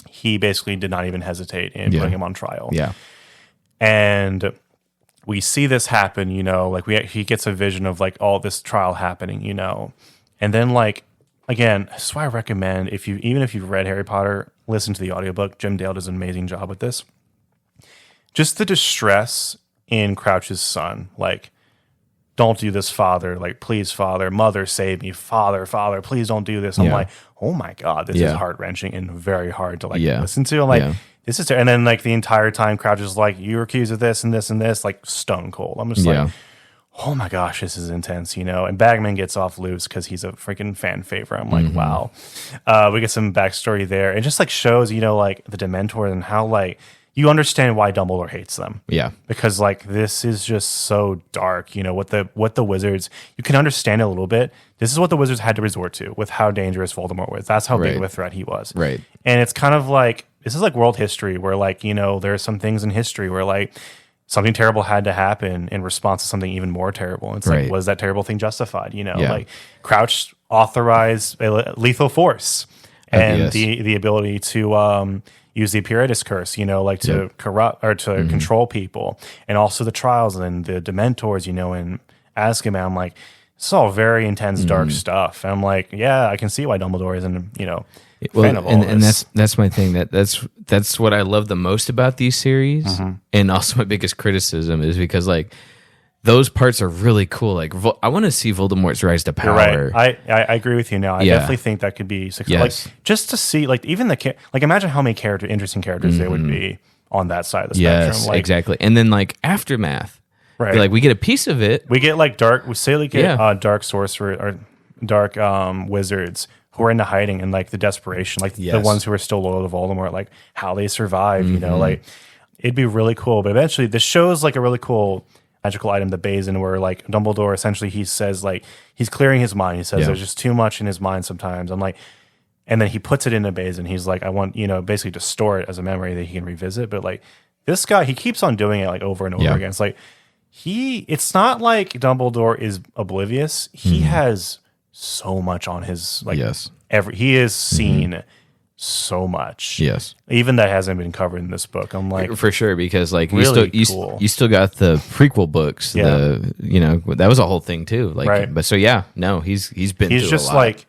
he basically did not even hesitate in putting him on trial. Yeah. And we see this happen, you know, like he gets a vision of like all this trial happening, you know, and then like again, that's why I recommend even if you've read Harry Potter, listen to the audiobook. Jim Dale does an amazing job with this. Just the distress in Crouch's son, like, don't do this, father. Like, please, father, mother, save me, father, please don't do this. I'm like, oh my god, this is heart wrenching and very hard to like listen to. I'm like. This is, and then like the entire time, Crouch is like, "You're accused of this and this and this," like stone cold. I'm just like, "Oh my gosh, this is intense," you know. And Bagman gets off loose because he's a freaking fan favorite. I'm like, wow. We get some backstory there, and just like shows, you know, like the Dementors and how like you understand why Dumbledore hates them. Yeah, because like this is just so dark. You know what the wizards. You can understand it a little bit. This is what the wizards had to resort to with how dangerous Voldemort was. That's how big of a threat he was. Right, and it's kind of like. This is like world history where like, you know, there are some things in history where like something terrible had to happen in response to something even more terrible. And it's like, was that terrible thing justified? You know, like Crouch authorized a lethal force and the ability to use the Apparatus Curse, you know, like to corrupt or to control people. And also the trials and the Dementors, you know, in Azkaban. I'm like, it's all very intense, dark stuff. And I'm like, yeah, I can see why Dumbledore isn't, you know, fan of all and this. that's my thing. That's what I love the most about these series, and also my biggest criticism is because like those parts are really cool. Like I want to see Voldemort's rise to power. You're right. I agree with you now. I definitely think that could be successful. Yes. Like just to see like even like imagine how many interesting characters there would be on that side of the spectrum. Yes, Like, exactly. And then like Aftermath, right? Like we get a piece of it. We get like dark sorcerer or dark wizards who are into hiding and like the desperation, like the ones who are still loyal to Voldemort, like how they survive, you know, like it'd be really cool. But eventually this shows like a really cool magical item, the Basin, where like Dumbledore essentially he says like he's clearing his mind. He says there's just too much in his mind sometimes. I'm like, and then he puts it in a Basin. He's like, I want, you know, basically to store it as a memory that he can revisit. But like this guy, he keeps on doing it like over and over again. It's like it's not like Dumbledore is oblivious. He has so much on his like he is seen so much. Yes. Even that hasn't been covered in this book. I'm like for sure, because like really you still got the prequel books. Yeah. The you know, that was a whole thing too. Like but so he's been he's through just a lot. like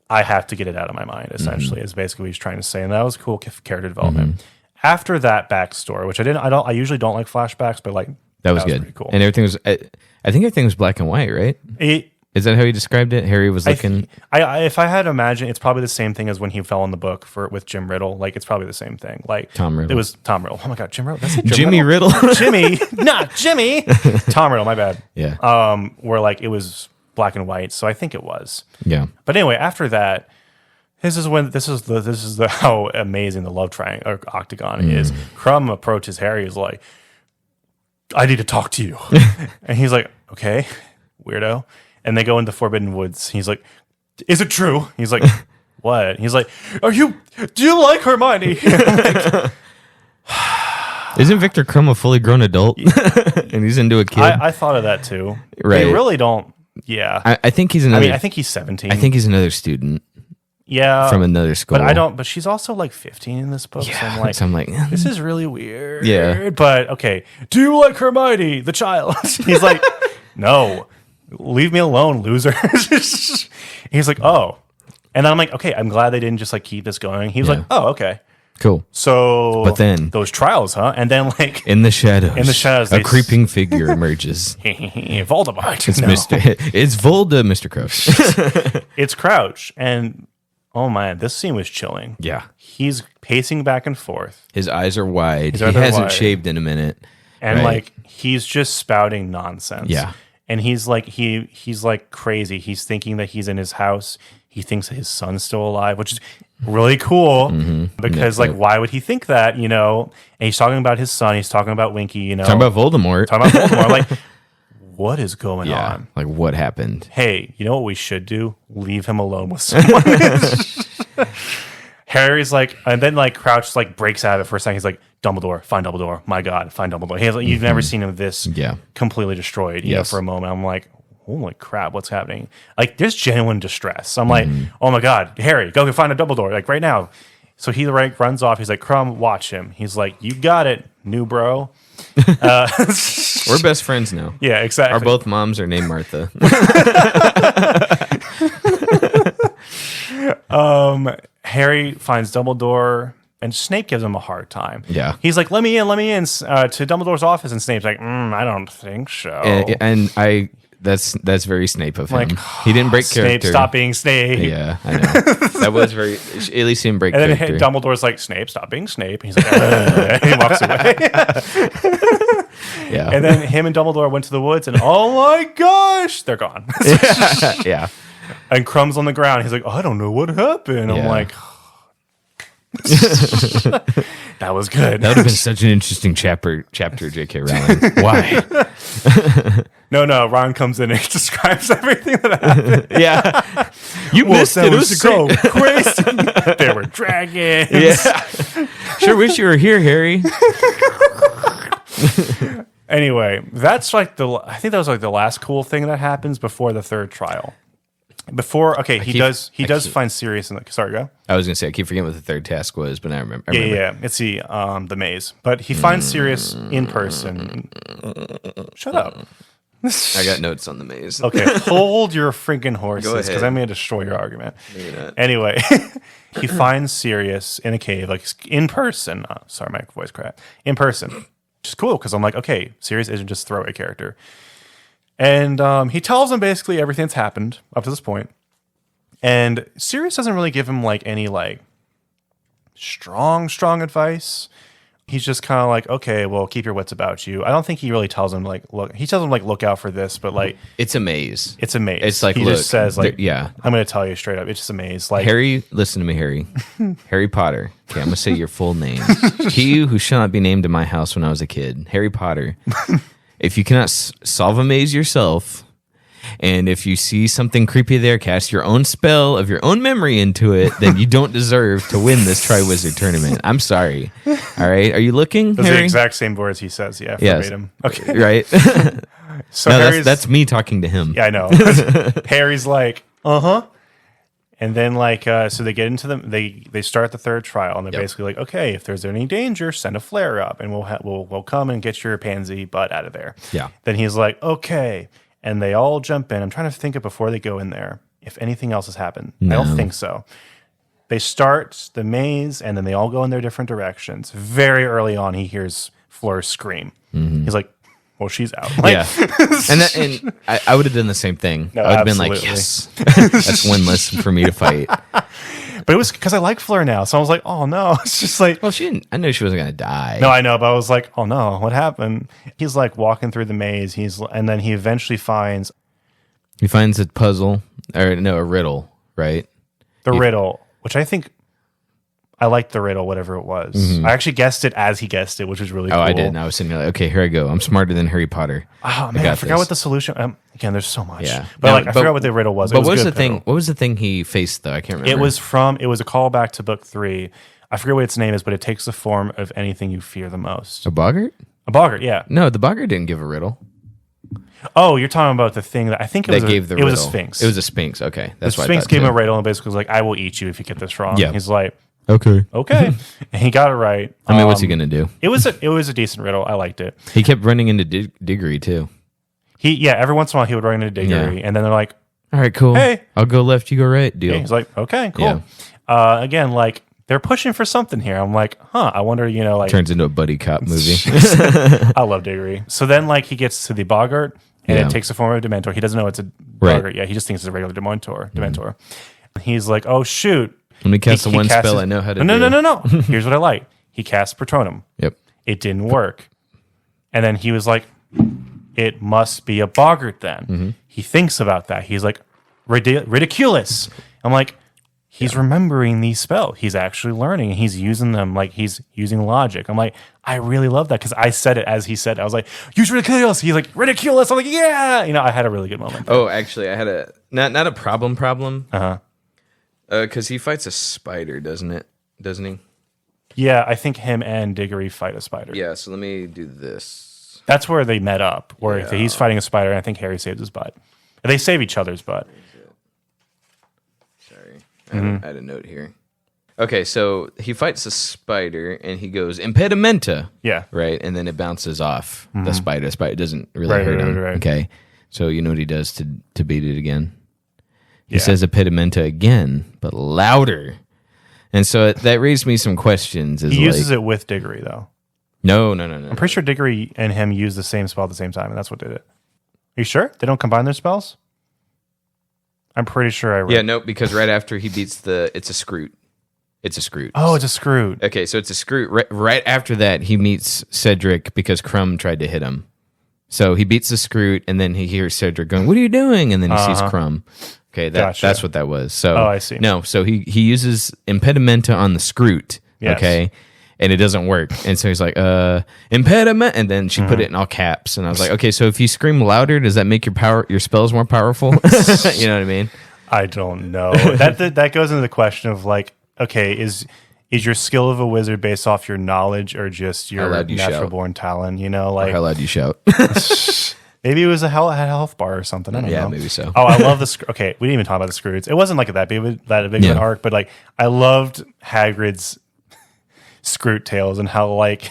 I have to get it out of my mind, essentially, is basically what he's trying to say. And that was cool character development. After that backstory, which I usually don't like flashbacks, but like that was good. Pretty cool. And everything was I think everything was black and white, right? Is that how you described it? Harry was looking. If I had to imagine, it's probably the same thing as when he fell in the book with Jim Riddle. Like it's probably the same thing. Like Tom Riddle. It was Tom Riddle. Oh my god, Jim Riddle. That's Jimmy Riddle. Jimmy, not Jimmy. Tom Riddle. My bad. Yeah. Where like it was black and white. So I think it was. Yeah. But anyway, after that, this is how amazing the love triangle or octagon is. Crumb approaches Harry. He's like, I need to talk to you, and he's like, okay, weirdo. And they go into Forbidden Woods. He's like, is it true? He's like, what? He's like, do you like Hermione? Like, isn't Victor Crumb a fully grown adult? And he's into a kid? I thought of that too. Right. They really don't. Yeah. I think he's another. I think he's 17. I think he's another student. Yeah. From another school. But she's also like 15 in this book. Yeah. So I'm like, this is really weird. Yeah. But okay. Do you like Hermione, the child? He's like, no. leave me alone, loser. He's like, oh. And then I'm like, okay, I'm glad they didn't just like keep this going. He was like, oh, okay. Cool. So, but then those trials, huh? And then, like, in the shadows, a creeping figure emerges. Voldemort. It's Volda, Mr. Crouch. It's Crouch, and oh man, this scene was chilling. Yeah, he's pacing back and forth. His eyes are wide. He hasn't shaved in a minute, and like he's just spouting nonsense. Yeah, and he's like he's like crazy. He's thinking that he's in his house. He thinks that his son's still alive, which is really cool because why would he think that, you know? And he's talking about his son. He's talking about Winky, you know. Talking about Voldemort. Like, what is going on? Like, what happened? Hey, you know what we should do? Leave him alone with someone. Harry's like, and then like Crouch like breaks out of it for a second. He's like, Dumbledore, find Dumbledore. My God, find Dumbledore. He's like, you've never seen him this completely destroyed, you know, for a moment. I'm like, holy crap, what's happening? Like, there's genuine distress. I'm like, oh my God, Harry, go find a Dumbledore, like right now. So he like runs off. He's like, Crumb, watch him. He's like, you got it, new bro. We're best friends now. Yeah, exactly. Our both moms are named Martha. Harry finds Dumbledore. And Snape gives him a hard time. Yeah. He's like, let me in to Dumbledore's office. And Snape's like, I don't think so. And that's very Snape of him. Like, he didn't break Snape, character. Stop being Snape. Yeah, I know. That was very, at least he didn't break character. And then Dumbledore's like, Snape, stop being Snape. And he's like, he walks away. Yeah. And then him and Dumbledore went to the woods and oh my gosh, they're gone. Yeah. And Crumb's on the ground. He's like, I don't know what happened. I'm like, that was good. That would have been such an interesting chapter, J.K. Rowling. Why? No. Ron comes in and describes everything that happened. Yeah, you missed it. It was so crazy. There were dragons. Yeah, sure wish you were here, Harry. Anyway, that's like I think that was like the last cool thing that happens before the third trial. He does find Sirius in the. Sorry, go. I was gonna say I keep forgetting what the third task was, but I remember. Yeah. It's the maze, but he finds Sirius in person. Shut up. I got notes on the maze. Okay, hold your freaking horses because I'm going to destroy your argument. Maybe not. Anyway, he finds Sirius in a cave, like in person. Sorry, my voice cracked. In person, which is cool because I'm like, okay, Sirius isn't just a throwaway character. And he tells him basically everything that's happened up to this point. And Sirius doesn't really give him like any like strong advice. He's just kind of like, okay, well, keep your wits about you. I don't think he really tells him like, look. He tells him like, look out for this, but like, it's a maze. It's a maze. It's like he just says like, yeah, I'm going to tell you straight up. It's just a maze. Like Harry, listen to me, Harry. Harry Potter. Okay, I'm going to say your full name. He who shall not be named in my house when I was a kid. Harry Potter. If you cannot solve a maze yourself, and if you see something creepy there, cast your own spell of your own memory into it, then you don't deserve to win this Triwizard Tournament. I'm sorry. All right. Are you looking, Those Harry? are the exact same words he says. Yeah, verbatim. Yes. Okay. Right. So no, that's me talking to him. Yeah, I know. Harry's like, and then like, so they get into they start the third trial, and they're basically like, okay, if there's any danger, send a flare up, and we'll come and get your pansy butt out of there. Yeah. Then he's like, okay. And they all jump in. I'm trying to think of before they go in there if anything else has happened. No. I don't think so. They start the maze, and then they all go in their different directions. Very early on, he hears Fleur scream. Mm-hmm. He's like, well, she's out. Like, yeah. And I would have done the same thing. No, I would have been like, yes, that's one less for me to fight. But it was because I like Fleur now. So I was like, oh no. It's just like, well, I knew she wasn't going to die. No, I know. But I was like, oh no, what happened? He's like walking through the maze. And then he eventually finds. He finds a puzzle, or no, a riddle, right? The riddle, which I think I liked the riddle, whatever it was. Mm-hmm. I actually guessed it as he guessed it, which was really cool. Oh, I did. And I was sitting there like, okay, here I go. I'm smarter than Harry Potter. Oh, man, I forgot what the solution... again, there's so much. Yeah. But I forgot what the riddle was. But what was the thing? What was the thing he faced, though? I can't remember. It was a callback to book 3. I forget what its name is, but it takes the form of anything you fear the most. A boggart? A boggart, yeah. No, the boggart didn't give a riddle. Oh, you're talking about the thing that I think it was a sphinx. It was a sphinx. Okay, that's the sphinx gave him a riddle and basically was like, "I will eat you if you get this wrong." Yeah, he's like, "Okay, and he got it right. I mean, what's he gonna do? It was a decent riddle. I liked it. He kept running into Diggory too. Every once in a while he would run into Diggory, and then they're like, all right, cool. Hey. I'll go left, you go right. Deal. he's like, okay, cool. Again, like they're pushing for something here. I'm like, I wonder, like Turns into a buddy cop movie. I love Diggory. So then like he gets to the Boggart and it takes the form of a Dementor. He doesn't know it's a Boggart yet. He just thinks it's a regular Dementor. He's like, oh shoot. Let me cast the one spell I know how to do. No. Here's what I like. He casts Patronum. Yep. It didn't work. And then he was like, it must be a Boggart then. He thinks about that. He's like, ridiculous. I'm like, he's remembering these spells. He's actually learning. And he's using them like he's using logic. I'm like, I really love that because I said it as he said it. I was like, use ridiculous. He's like, ridiculous. I'm like, yeah. I had a really good moment. Oh, actually, I had a not a problem. Because he fights a spider, doesn't he? Yeah, I think him and Diggory fight a spider. Yeah. So let me do this. That's where they met up. Where he's fighting a spider, and I think Harry saves his butt. They save each other's butt. Sorry, I had a note here. Okay, so he fights a spider, and he goes impedimenta. Yeah. Right, and then it bounces off the spider. The spider doesn't really hurt him. Right. Okay, so you know what he does to beat it again? He says impedimenta again, but louder. And so that raised me some questions. He uses it with Diggory, though. No. I'm pretty sure Diggory and him use the same spell at the same time, and that's what did it. Are you sure? They don't combine their spells? I'm pretty sure I read. Yeah, no, because right after he beats it's a Scroot. It's a Scroot. Oh, it's a Scroot. Okay, so it's a Scroot. Right after that, he meets Cedric because Crumb tried to hit him. So he beats the Scroot, and then he hears Cedric going, "What are you doing?" And then he sees Crumb. Okay, that's what that was. So, I see. No, so he uses impedimenta on the Scroot. Yes. Okay, and it doesn't work. And so he's like, impediment, and then she put it in all caps. And I was like, okay, so if you scream louder, does that make your spells more powerful? You know what I mean? I don't know. That goes into the question of like, okay, is your skill of a wizard based off your knowledge or just your natural born talent? Like how loud you shout. Maybe it was a health bar or something. I don't know. Yeah, maybe so. Oh, I love the okay. We didn't even talk about the Scroots. It wasn't like that big of an arc, but like I loved Hagrid's Scroot tales and how like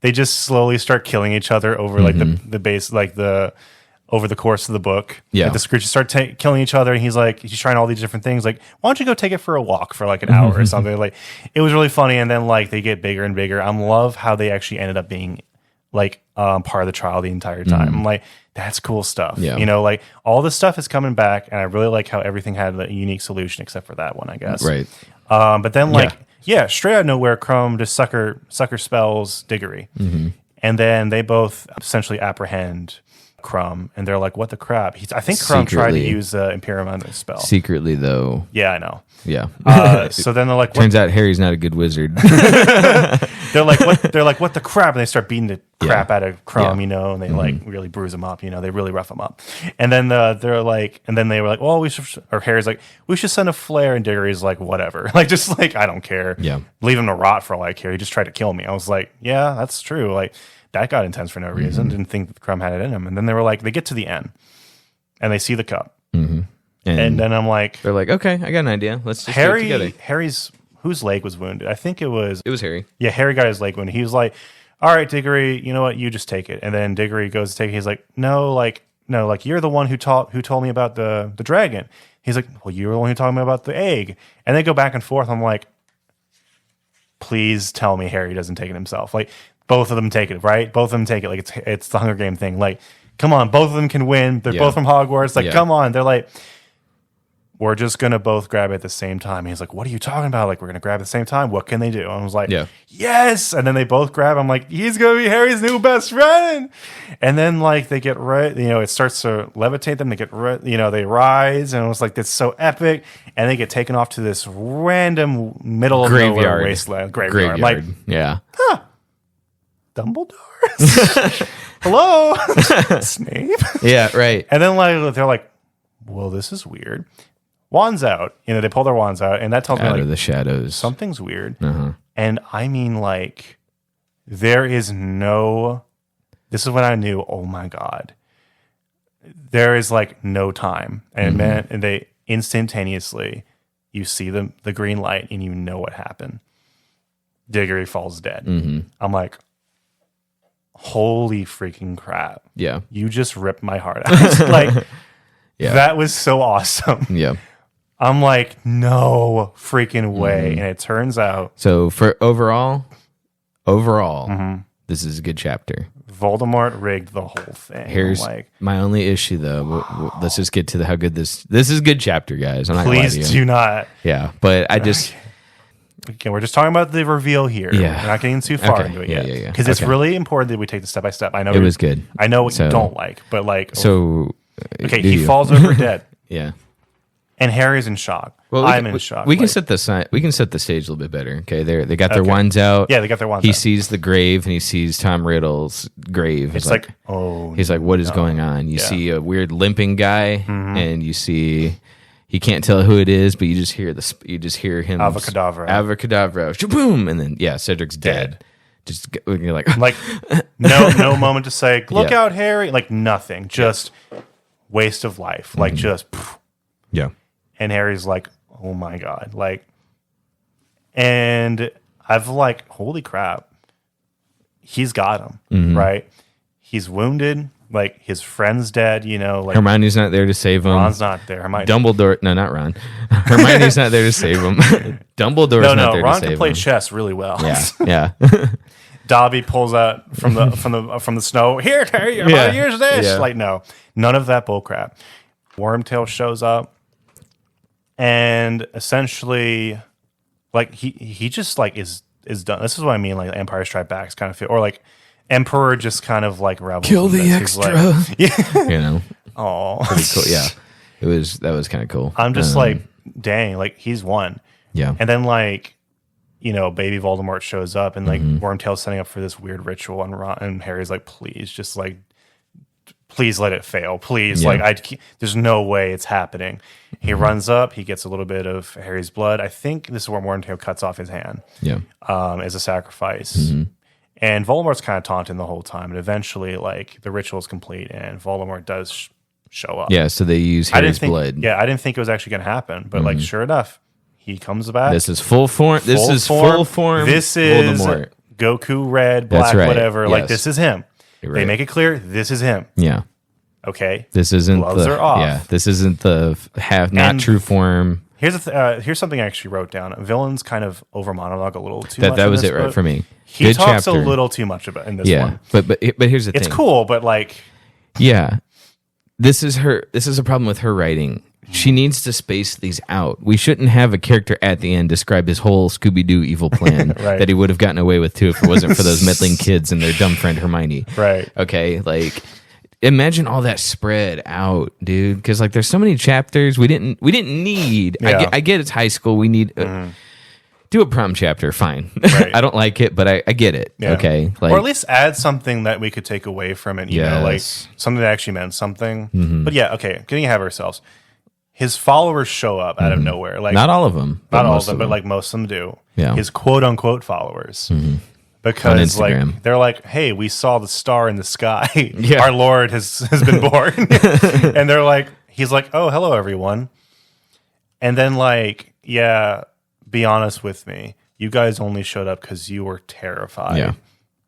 they just slowly start killing each other over like the base, like over the course of the book. Yeah, like the Scroots start killing each other, and he's trying all these different things. Like, why don't you go take it for a walk for like an hour or something? Like, it was really funny. And then like they get bigger and bigger. I love how they actually ended up being like part of the trial the entire time. I'm like, that's cool stuff. Yeah. Like all this stuff is coming back, and I really like how everything had a unique solution except for that one, I guess. Right. But then like straight out of nowhere, Crumb just sucker spells Diggory, and then they both essentially apprehend Crumb, and they're like, "What the crap?" I think Crumb tried to use the Imperium spell secretly, though. Yeah, I know. Yeah. So then they're like, turns out Harry's not a good wizard. They're like, what the crap? And they start beating the crap out of Crumb, and they like really bruise him up, they really rough him up. And then they're like, and then they were like, well, or Harry's like, we should send a flare, and Diggory's like, whatever, like just like I don't care, leave him to rot for all I care. He just tried to kill me. I was like, yeah, that's true. Like that got intense for no reason. Didn't think that Crumb had it in him. And then they were like, they get to the end, and they see the cup, and then I'm like, they're like, okay, I got an idea. Let's just do it together. Harry's whose leg was wounded? I think it was Harry. Yeah, Harry got his leg wounded. He was like, all right, Diggory, you know what? You just take it. And then Diggory goes to take it. He's like, no, you're the one who told me about the dragon. He's like, well, you were the one who told me about the egg. And they go back and forth. I'm like, please tell me Harry doesn't take it himself. Like, both of them take it, right? Both of them take it. Like, it's the Hunger Game thing. Like, come on, both of them can win. They're both from Hogwarts. Like, come on. They're like, we're just going to both grab it at the same time. And he's like, what are you talking about? Like, we're going to grab at the same time. What can they do? And I was like, yes. And then they both grab. I'm like, he's going to be Harry's new best friend. And then like they get right, it starts to levitate them. They get right, they rise. And it was like, that's so epic. And they get taken off to this random middle of nowhere wasteland. Graveyard. Like, Dumbledore? Hello? Snape? Yeah, right. And then like they're like, well, this is weird. Wands out. They pull their wands out, and that tells me out like of the shadows. Something's weird. And I mean, like, there is no. This is when I knew. Oh my god, there is like no time, and man, and they instantaneously, you see the green light, and you know what happened. Diggory falls dead. I'm like, holy freaking crap. Yeah. You just ripped my heart out. Like, Yeah. that was so awesome. Yeah. I'm like, no freaking way. And it turns out So for overall, this is a good chapter. Voldemort rigged the whole thing. Here's like, my only issue, though. Let's just get to how good this is. A good chapter, guys. I'm not gonna lie to please you. do not. Yeah, but I just Okay, we're just talking about the reveal here. Yeah. We're not getting too far Okay. into it Yeah, yet. yeah. Because it's Okay. really important that we take the step by step. I know it was good. I know what So- you don't like, but like, So okay, do he you? falls over dead, Yeah. and Harry's in shock. I'm in shock. We can Like, set the we can set the stage a little bit better. Okay, they got their Okay. wands out. Yeah, they got their wands He out. sees the grave and he sees Tom Riddle's grave. It's like, oh, he's like, what is going on? You Yeah. see a weird limping guy, and you see he can't tell who it is, but you just hear him Avocadabra. Avocadabra, shaboom, and then Cedric's dead. Just you're like, like no moment to say, look Yeah. out, Harry. Like nothing, just waste of life. Like just, yeah, and Harry's like, oh my god, like, and I've like, holy crap, he's got him right. He's wounded. Like his friend's dead. You know, like Hermione's not there to save him. Ron's not there. Hermione. Dumbledore, no, not Ron. Hermione's not there to save him. Dumbledore's not No, there Ron to save can play him. chess really well. Yeah, yeah. Dobby pulls out from the snow. Here, Harry, Yeah. here's this. Yeah. Like, no, none of that bullcrap. Wormtail shows up, and essentially, like he just like is done. This is what I mean. Like Empire Strikes Back kind of feel, or like Emperor just kind of like rebels. Kill the He's extra. Like, yeah. You know, Oh, cool. Yeah, that was kind of cool. I'm just like, dang, like he's won. yeah, And then like, you know, baby Voldemort shows up and like Mm-hmm. Wormtail's setting up for this weird ritual and Harry's like, please, just like, please let it fail. Please. Yeah. Like there's no way it's happening. He runs up, he gets a little bit of Harry's blood. I think this is where Wormtail cuts off his hand yeah, as a sacrifice. Mm-hmm. And Voldemort's kind of taunting the whole time. And eventually like the ritual is complete and Voldemort does show up. yeah. So they use I didn't Harry's think, blood. yeah, I didn't think it was actually going to happen, but like sure enough, he comes back. This is full form. This is full form. This is Voldemort. Goku, red, black, That's right. whatever. Like Yes. this is him. You're They right. make it clear this is him. Yeah, Okay. this isn't Gloves the are off. yeah. This isn't the not And- true form. Here's something I actually wrote down. Villains kind of over monologue a little too much. That in was this it right book. for me. He Good talks chapter. a little too much about in this Yeah, one. but here's the thing. It's cool, but like Yeah. This is a problem with her writing. She needs to space these out. We shouldn't have a character at the end describe his whole Scooby-Doo evil plan Right. that he would have gotten away with too if it wasn't for those meddling kids and their dumb friend Hermione. Right. Okay, like imagine all that spread out, dude, cuz like there's so many chapters we didn't need. Yeah. I get it's high school. We need do a prom chapter, fine. Right. I don't like it, but I get it. Yeah. Okay? Like or at least add something that we could take away from it. You know, like Yes. something that actually meant something. But yeah, okay, getting ahead of ourselves. His followers show up out of nowhere. Like not all of them. but not all of most them, but like most of them do. Yeah. His quote unquote followers. On Because like Instagram. they're like, hey, we saw the star in the sky. Yeah. Our Lord has been born. And they're like, he's like, oh, hello everyone. And then like, yeah, be honest with me. You guys only showed up because you were terrified Yeah.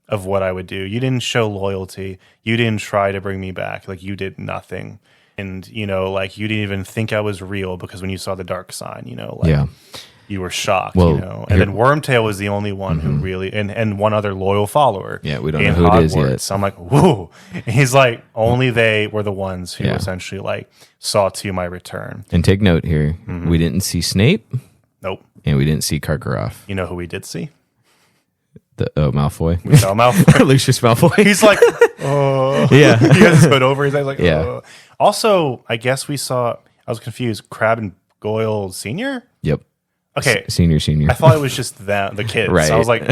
of what I would do. You didn't show loyalty. You didn't try to bring me back. Like you did nothing. And, you know, like you didn't even think I was real because when you saw the dark sign, you know, like Yeah. you were shocked, Well, you know. And then Wormtail was the only one who really, and one other loyal follower. Yeah, we don't in know who it is Hogwarts. yet. So I'm like, whoa. And he's like, only they were the ones who Yeah. essentially like saw to my return. And take note here, we didn't see Snape Nope. and we didn't see Karkaroff. You know who we did see? Malfoy. We saw Malfoy. Lucius Malfoy. He's like, oh. Yeah. He has his hood over his eyes. Like, Yeah. oh. Also, I guess we saw, I was confused, Crabbe and Goyle Sr.? Yep. Okay. Senior. I thought it was just the kids. Right. So I was like,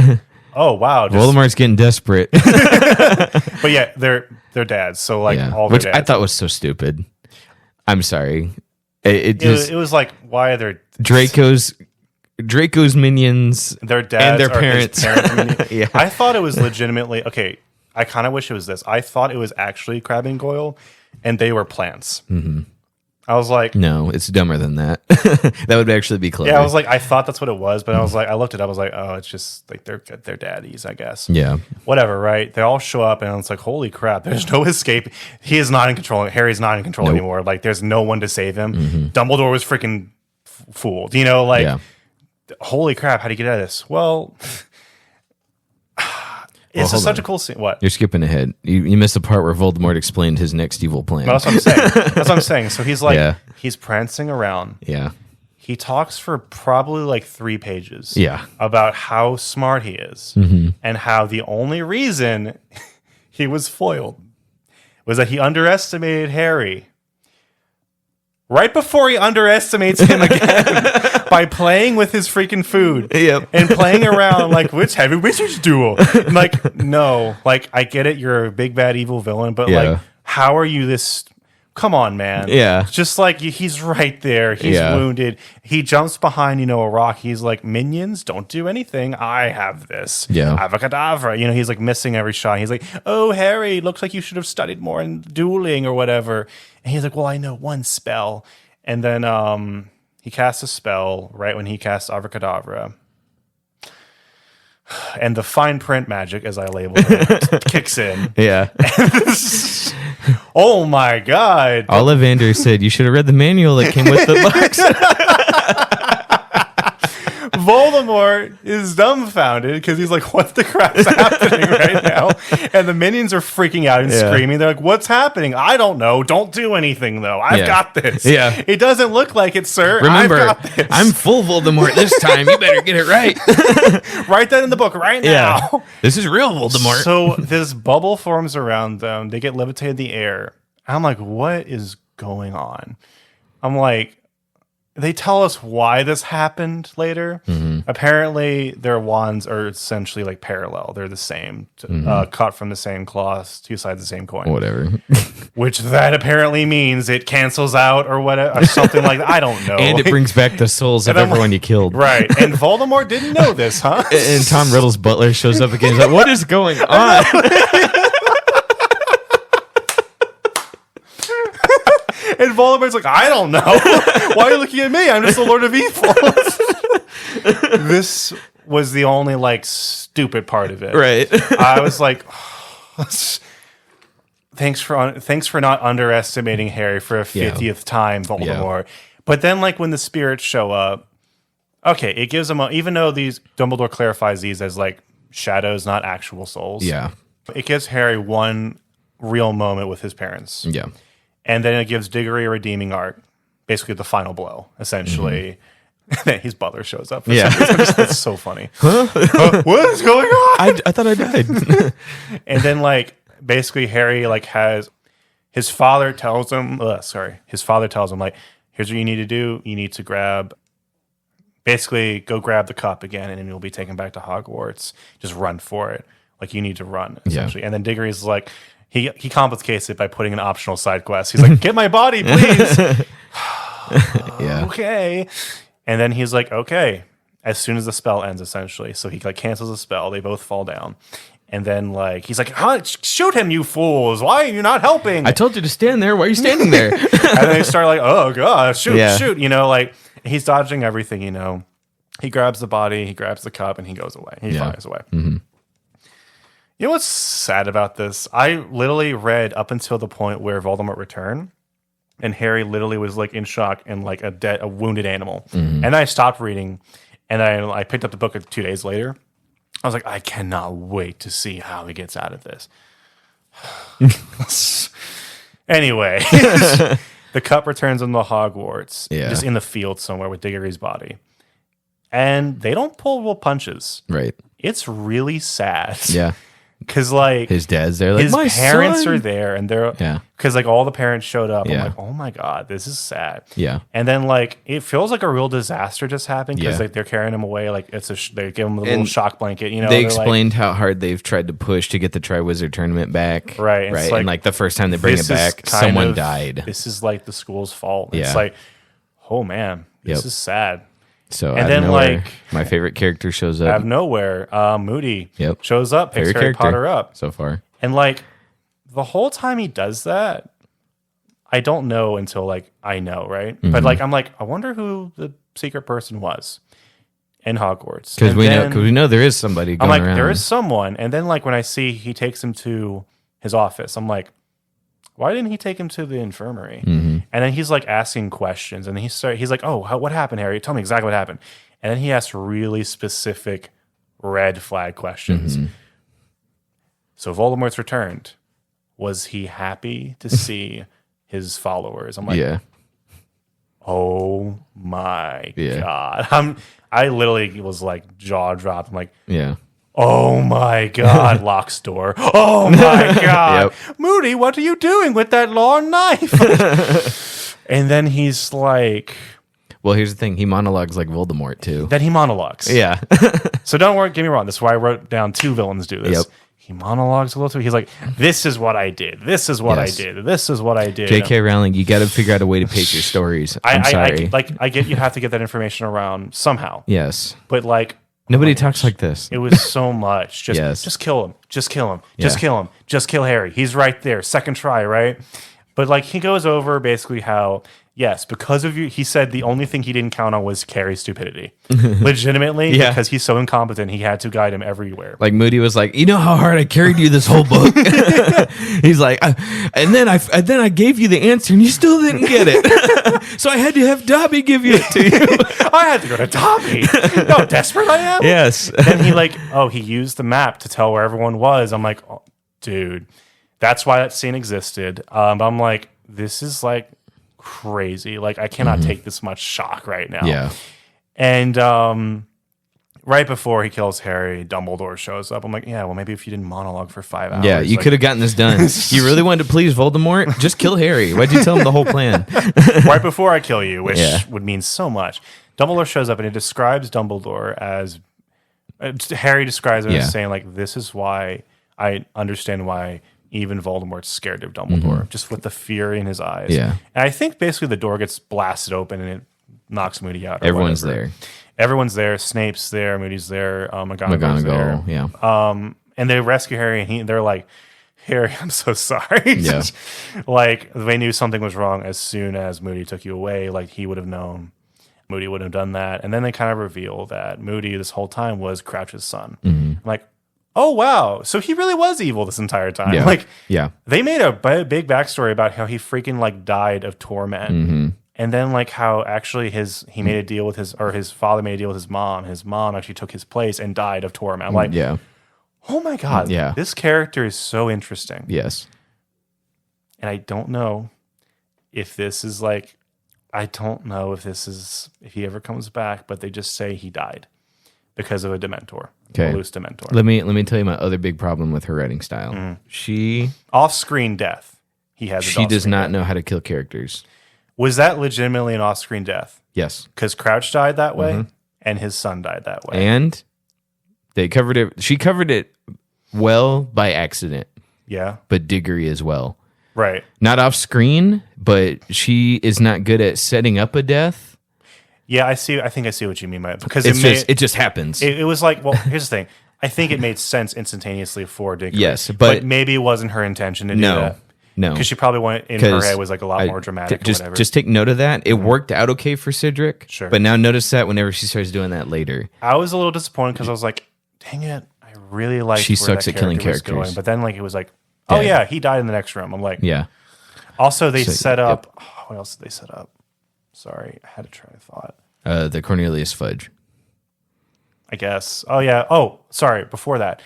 oh, wow. Just, Voldemort's getting desperate. but yeah, they're dads. So like yeah. all their Which dads. I thought was so stupid. I'm sorry. It just it was like, why are their Draco's minions. their dads and their are parents. his parents? Yeah. I thought it was legitimately okay. I kind of wish it was this. I thought it was actually Crabbe and Goyle, and they were plants. Mm-hmm. I was like, No, it's dumber than that. That would actually be clever. yeah, I was like, I thought that's what it was, but I was like, I looked it up. I was like, oh, it's just like they're daddies, I guess. Yeah. Whatever, right? They all show up, and it's like, holy crap! There's no escape. He is not in control. Harry's not in control anymore. Like, there's no one to save him. Dumbledore was freaking fooled. Like, Yeah. holy crap! How do you get out of this? Well. It's just such a cool scene. What? You're skipping ahead. You missed the part where Voldemort explained his next evil plan. That's what I'm saying. That's what I'm saying. So he's like, Yeah. he's prancing around. Yeah. He talks for probably like 3 pages. Yeah. About how smart he is and how the only reason he was foiled was that he underestimated Harry. Right before he underestimates him again by playing with his freaking food and playing around like, which heavy wizards duel? I'm like, no, like, I get it, you're a big bad evil villain, but like, how are you this? Come on, man. Yeah. Just like he's right there. He's wounded. He jumps behind, a rock. He's like, minions, don't do anything. I have this. Yeah. Avacadabra. He's like missing every shot. He's like, oh, Harry, looks like you should have studied more in dueling or whatever. And he's like, well, I know one spell. And then he casts a spell right when he casts Avacadabra. And the fine print magic, as I labeled it, kicks in. Yeah. Oh my God. Ollivander said you should have read the manual that came with the box. Voldemort is dumbfounded because he's like, what the crap's happening right now? And the minions are freaking out and screaming. They're like, what's happening? I don't know. Don't do anything, though. I've got this. Yeah. It doesn't look like it, sir. Remember, I've got this. I'm full Voldemort this time. You better get it right. Write that in the book right now. This is real Voldemort. So this bubble forms around them. They get levitated in the air. I'm like, what is going on? I'm like, they tell us why this happened later. Apparently, their wands are essentially like parallel. They're the same, cut from the same cloth, 2 sides of the same coin. Whatever. Which that apparently means it cancels out or whatever, or something like that. I don't know. And it brings back the souls of everyone you killed. Right. And Voldemort didn't know this, huh? And Tom Riddle's butler shows up again. He's like, what is going on? And Voldemort's like, I don't know. Why are you looking at me? I'm just the Lord of Evil. This was the only like stupid part of it. Right. I was like, thanks for not underestimating Harry for a 50th time, Voldemort. Yeah. But then like when the spirits show up, okay, it gives them even though Dumbledore clarifies these as like shadows, not actual souls. Yeah. It gives Harry one real moment with his parents. Yeah. And then it gives Diggory a redeeming arc, basically the final blow, essentially. Then his butler shows up. That's so funny. Huh? What is going on? I thought I died. And then, like, basically Harry, like, has his father tells him, his father tells him, like, here's what you need to do. You need to go grab the cup again, and then you'll be taken back to Hogwarts. Just run for it. Like, you need to run, essentially. Yeah. And then Diggory's like, He complicates it by putting an optional side quest. He's like, get my body, please. Yeah. Okay. And then he's like, okay. As soon as the spell ends, essentially. So he like cancels the spell. They both fall down. And then like he's like, shoot him, you fools. Why are you not helping? I told you to stand there. Why are you standing there? And then they start like, oh, God, shoot. Like he's dodging everything, He grabs the body, he grabs the cup, and he goes away. He flies away. Mm-hmm. You know what's sad about this? I literally read up until the point where Voldemort returned, and Harry literally was like in shock and like a wounded animal. Mm-hmm. And I stopped reading, and I picked up the book 2 days later. I was like, I cannot wait to see how he gets out of this. Anyway, the cup returns into Hogwarts, just in the field somewhere with Diggory's body. And they don't pull punches. Right. It's really sad. Yeah. Because like his dad's there, like his my parents son. are there, and they're because like all the parents showed up. I'm like, oh my God, this is sad. Yeah, and then like it feels like a real disaster just happened because like they're carrying him away, like they give him a little shock blanket. They explained how hard they've tried to push to get the Triwizard Tournament back. Right, right, and like the first time they bring it back, someone died. This is like the school's fault. Yeah. It's like, oh man, this is sad. So and then like my favorite character shows up out of nowhere. Moody shows up, picks Harry Potter up so far, and like the whole time he does that, I don't know until like I know, right? But like I'm like, I wonder who the secret person was in Hogwarts. Because we know there is somebody going I'm like, around. there is someone. And then like when I see he takes him to his office, I'm like, why didn't he take him to the infirmary? And then he's like asking questions, and he's like, oh, what happened, Harry? Tell me exactly what happened. And then he asks really specific red flag questions. So Voldemort's returned. Was he happy to see his followers? I'm like, yeah. oh my God. I literally was like jaw dropped. I'm like, Yeah. oh my God, locks door. Oh my God. Moody, what are you doing with that long knife? And then he's like... Well, here's the thing. He monologues like Voldemort, too. Then he monologues. Yeah. So don't worry, get me wrong. This is why I wrote down 2 villains do this. Yep. He monologues a little too. He's like, this is what I did. This is what I did. This is what I did. J.K. Rowling, you got to figure out a way to pace your stories. I'm sorry. I get you have to get that information around somehow. Yes. But like... Nobody talks like this. It was so much. Just kill him. Just kill him. Just kill him. Just kill Harry. He's right there. Second try, right? But like he goes over basically how, yes, because of you, he said the only thing he didn't count on was Carrie's stupidity. Legitimately, because he's so incompetent, he had to guide him everywhere. Like Moody was like, you know how hard I carried you this whole book? He's like, and then I gave you the answer and you still didn't get it. So I had to have Dobby give it to you. I had to go to Dobby. You know how desperate I am? Yes. Then he used the map to tell where everyone was. I'm like, oh, dude, that's why that scene existed. But I'm like, this is like crazy. Like I cannot take this much shock right now. Yeah. And right before he kills Harry, Dumbledore shows up. I'm like, yeah, well, maybe if you didn't monologue for 5 hours. Yeah, you could have gotten this done. You really wanted to please Voldemort? Just kill Harry. Why'd you tell him the whole plan? Right before I kill you, which would mean so much. Dumbledore shows up and he describes Dumbledore as... Harry describes him as saying, like, this is why I understand why even Voldemort's scared of Dumbledore, just with the fear in his eyes. Yeah. And I think basically the door gets blasted open and it knocks Moody out. Everyone's there. Everyone's there. Snape's there. Moody's there. McGonagall's there. Yeah. And they rescue Harry, and they're like, Harry, I'm so sorry. Yeah. Like, they knew something was wrong as soon as Moody took you away. Like, he would have known. Moody would have done that. And then they kind of reveal that Moody this whole time was Crouch's son. I'm like, oh, wow. So he really was evil this entire time. Yeah. Like, they made a big backstory about how he freaking, like, died of torment. And then, like, how actually he made a deal with his father made a deal with his mom. His mom actually took his place and died of torment. I'm like, oh my God, this character is so interesting. Yes. And I don't know if this is like, if he ever comes back, but they just say he died because of a Dementor, a loose Dementor. Let me tell you my other big problem with her writing style. She off-screen death. She does not know how to kill characters. Was that legitimately an off-screen death? Yes. Because Crouch died that way, and his son died that way. And they covered it. She covered it well by accident. Yeah. But Diggory as well. Right. Not off screen, but she is not good at setting up a death. Yeah, I think I see what you mean by it. Because it just happens. It was like, well, here's the thing. I think it made sense instantaneously for Diggory. Yes, but maybe it wasn't her intention to do that. No, because she probably wanted in her head was like a lot more dramatic. Just take note of that. It worked out okay for Cedric. Sure, but now notice that whenever she starts doing that later, I was a little disappointed because I was like, "Dang it, I really like." She sucks at killing characters. Going. But then, like, it was like, "Oh yeah, he died in the next room." I'm like, "Yeah." Also, they set up. Oh, what else did they set up? Sorry, I had to try to thought. The Cornelius Fudge. I guess. Oh yeah. Oh, sorry. Before that.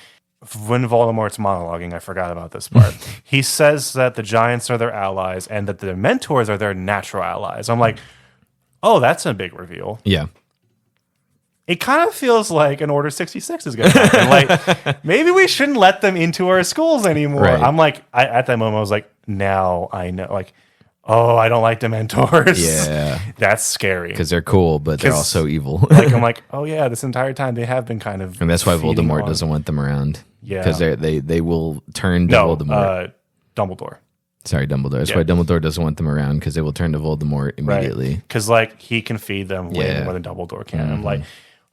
When Voldemort's monologuing, I forgot about this part. He says that the Giants are their allies and that the Mentors are their natural allies. I'm like, oh, that's a big reveal. Yeah. It kind of feels like an Order 66 is going to happen. Like, maybe we shouldn't let them into our schools anymore. Right. I'm like, at that moment, I was like, now I know. Like, oh, I don't like Dementors. Yeah. That's scary. Because they're cool, but they're also evil. Like, I'm like, oh yeah, this entire time they have been kind of... And that's why Voldemort doesn't want them around. Yeah. Because they will turn to Voldemort. Dumbledore. Sorry, Dumbledore. That's why Dumbledore doesn't want them around, because they will turn to Voldemort immediately. Because, like, he can feed them way more than Dumbledore can. I'm like,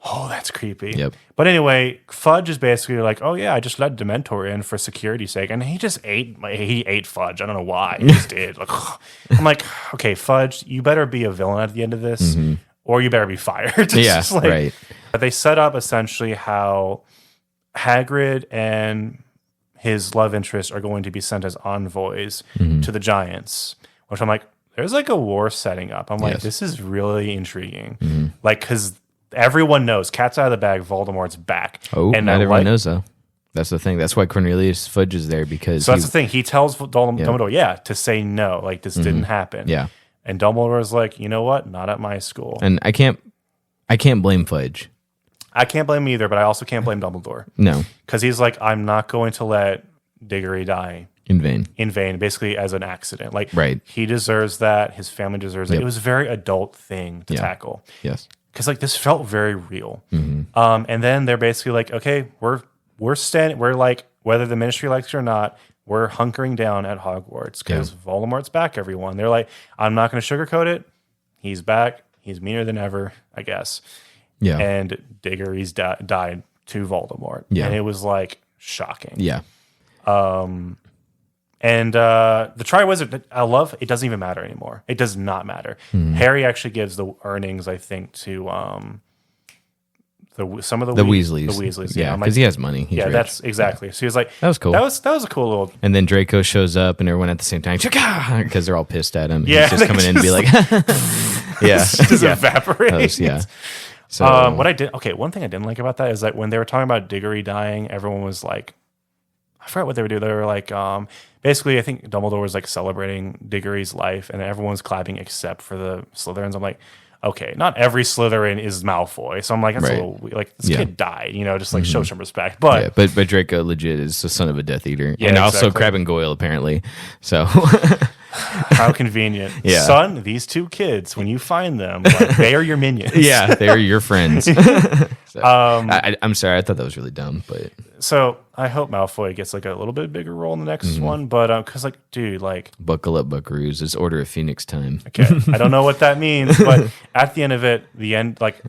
Oh, that's creepy. Yep. But anyway, Fudge is basically like, oh yeah, I just let Dementor in for security's sake, and he just ate. He ate Fudge. I don't know why. He just did. Like, I'm like, okay, Fudge, you better be a villain at the end of this, or you better be fired. It's Yeah, just like, right. They set up essentially how Hagrid and his love interest are going to be sent as envoys to the Giants, which I'm like, there's like a war setting up. I'm like, Yes. this is really intriguing. Like, because everyone knows, cat's out of the bag, Voldemort's back. Oh, and not everyone knows though. That's the thing. That's why Cornelius Fudge is there, because So that's the thing. He tells Dumbledore, to say no, like this didn't happen. Yeah. And Dumbledore's like, you know what? Not at my school. And I can't blame Fudge. I can't blame him either, but I also can't blame Dumbledore. No, Because he's like, I'm not going to let Diggory die in vain. in vain, basically as an accident. Like, Right. he deserves that. His family deserves it. Yep. It was a very adult thing to tackle. Yes. Because like this felt very real. And then they're basically like, okay, we're standing, we're like, whether the ministry likes it or not, we're hunkering down at Hogwarts because Voldemort's back, everyone. They're like, I'm not going to sugarcoat it. He's back. He's meaner than ever, I guess. Yeah. And Diggory's died to Voldemort. Yeah. And it was like shocking. Yeah. And the Triwizard, I love, it doesn't even matter anymore. It does not matter. Harry actually gives the earnings, I think, to some of the Weasleys. The Weasleys. Yeah, I'm because like, he has money. He's rich. that's exactly. So he was like, That was cool. That was a cool little. And then Draco shows up, and everyone at the same time, because they're all pissed at him. Yeah, He's just they coming in and be like, yeah, just evaporate. yeah. So What I did, one thing I didn't like about that is that when they were talking about Diggory dying, everyone was like, I forgot what they were doing. They were like, basically, I think Dumbledore was like celebrating Diggory's life, and everyone was clapping except for the Slytherins. I'm like, okay, not every Slytherin is Malfoy, so I'm like, that's a little weird. Like this kid died, just like show some respect. But yeah, but Draco legit is the son of a Death Eater, Yeah, and also exactly. Crabbe and Goyle apparently. So how convenient, Yeah. son. These two kids, when you find them, like, they are your minions. yeah, they're your friends. So, I'm sorry, I thought that was really dumb, but So I hope Malfoy gets like a little bit bigger role in the next one, but because like, dude, like, buckle up, Buckaroos. It's Order of Phoenix time. okay, I don't know what that means, but at the end of it,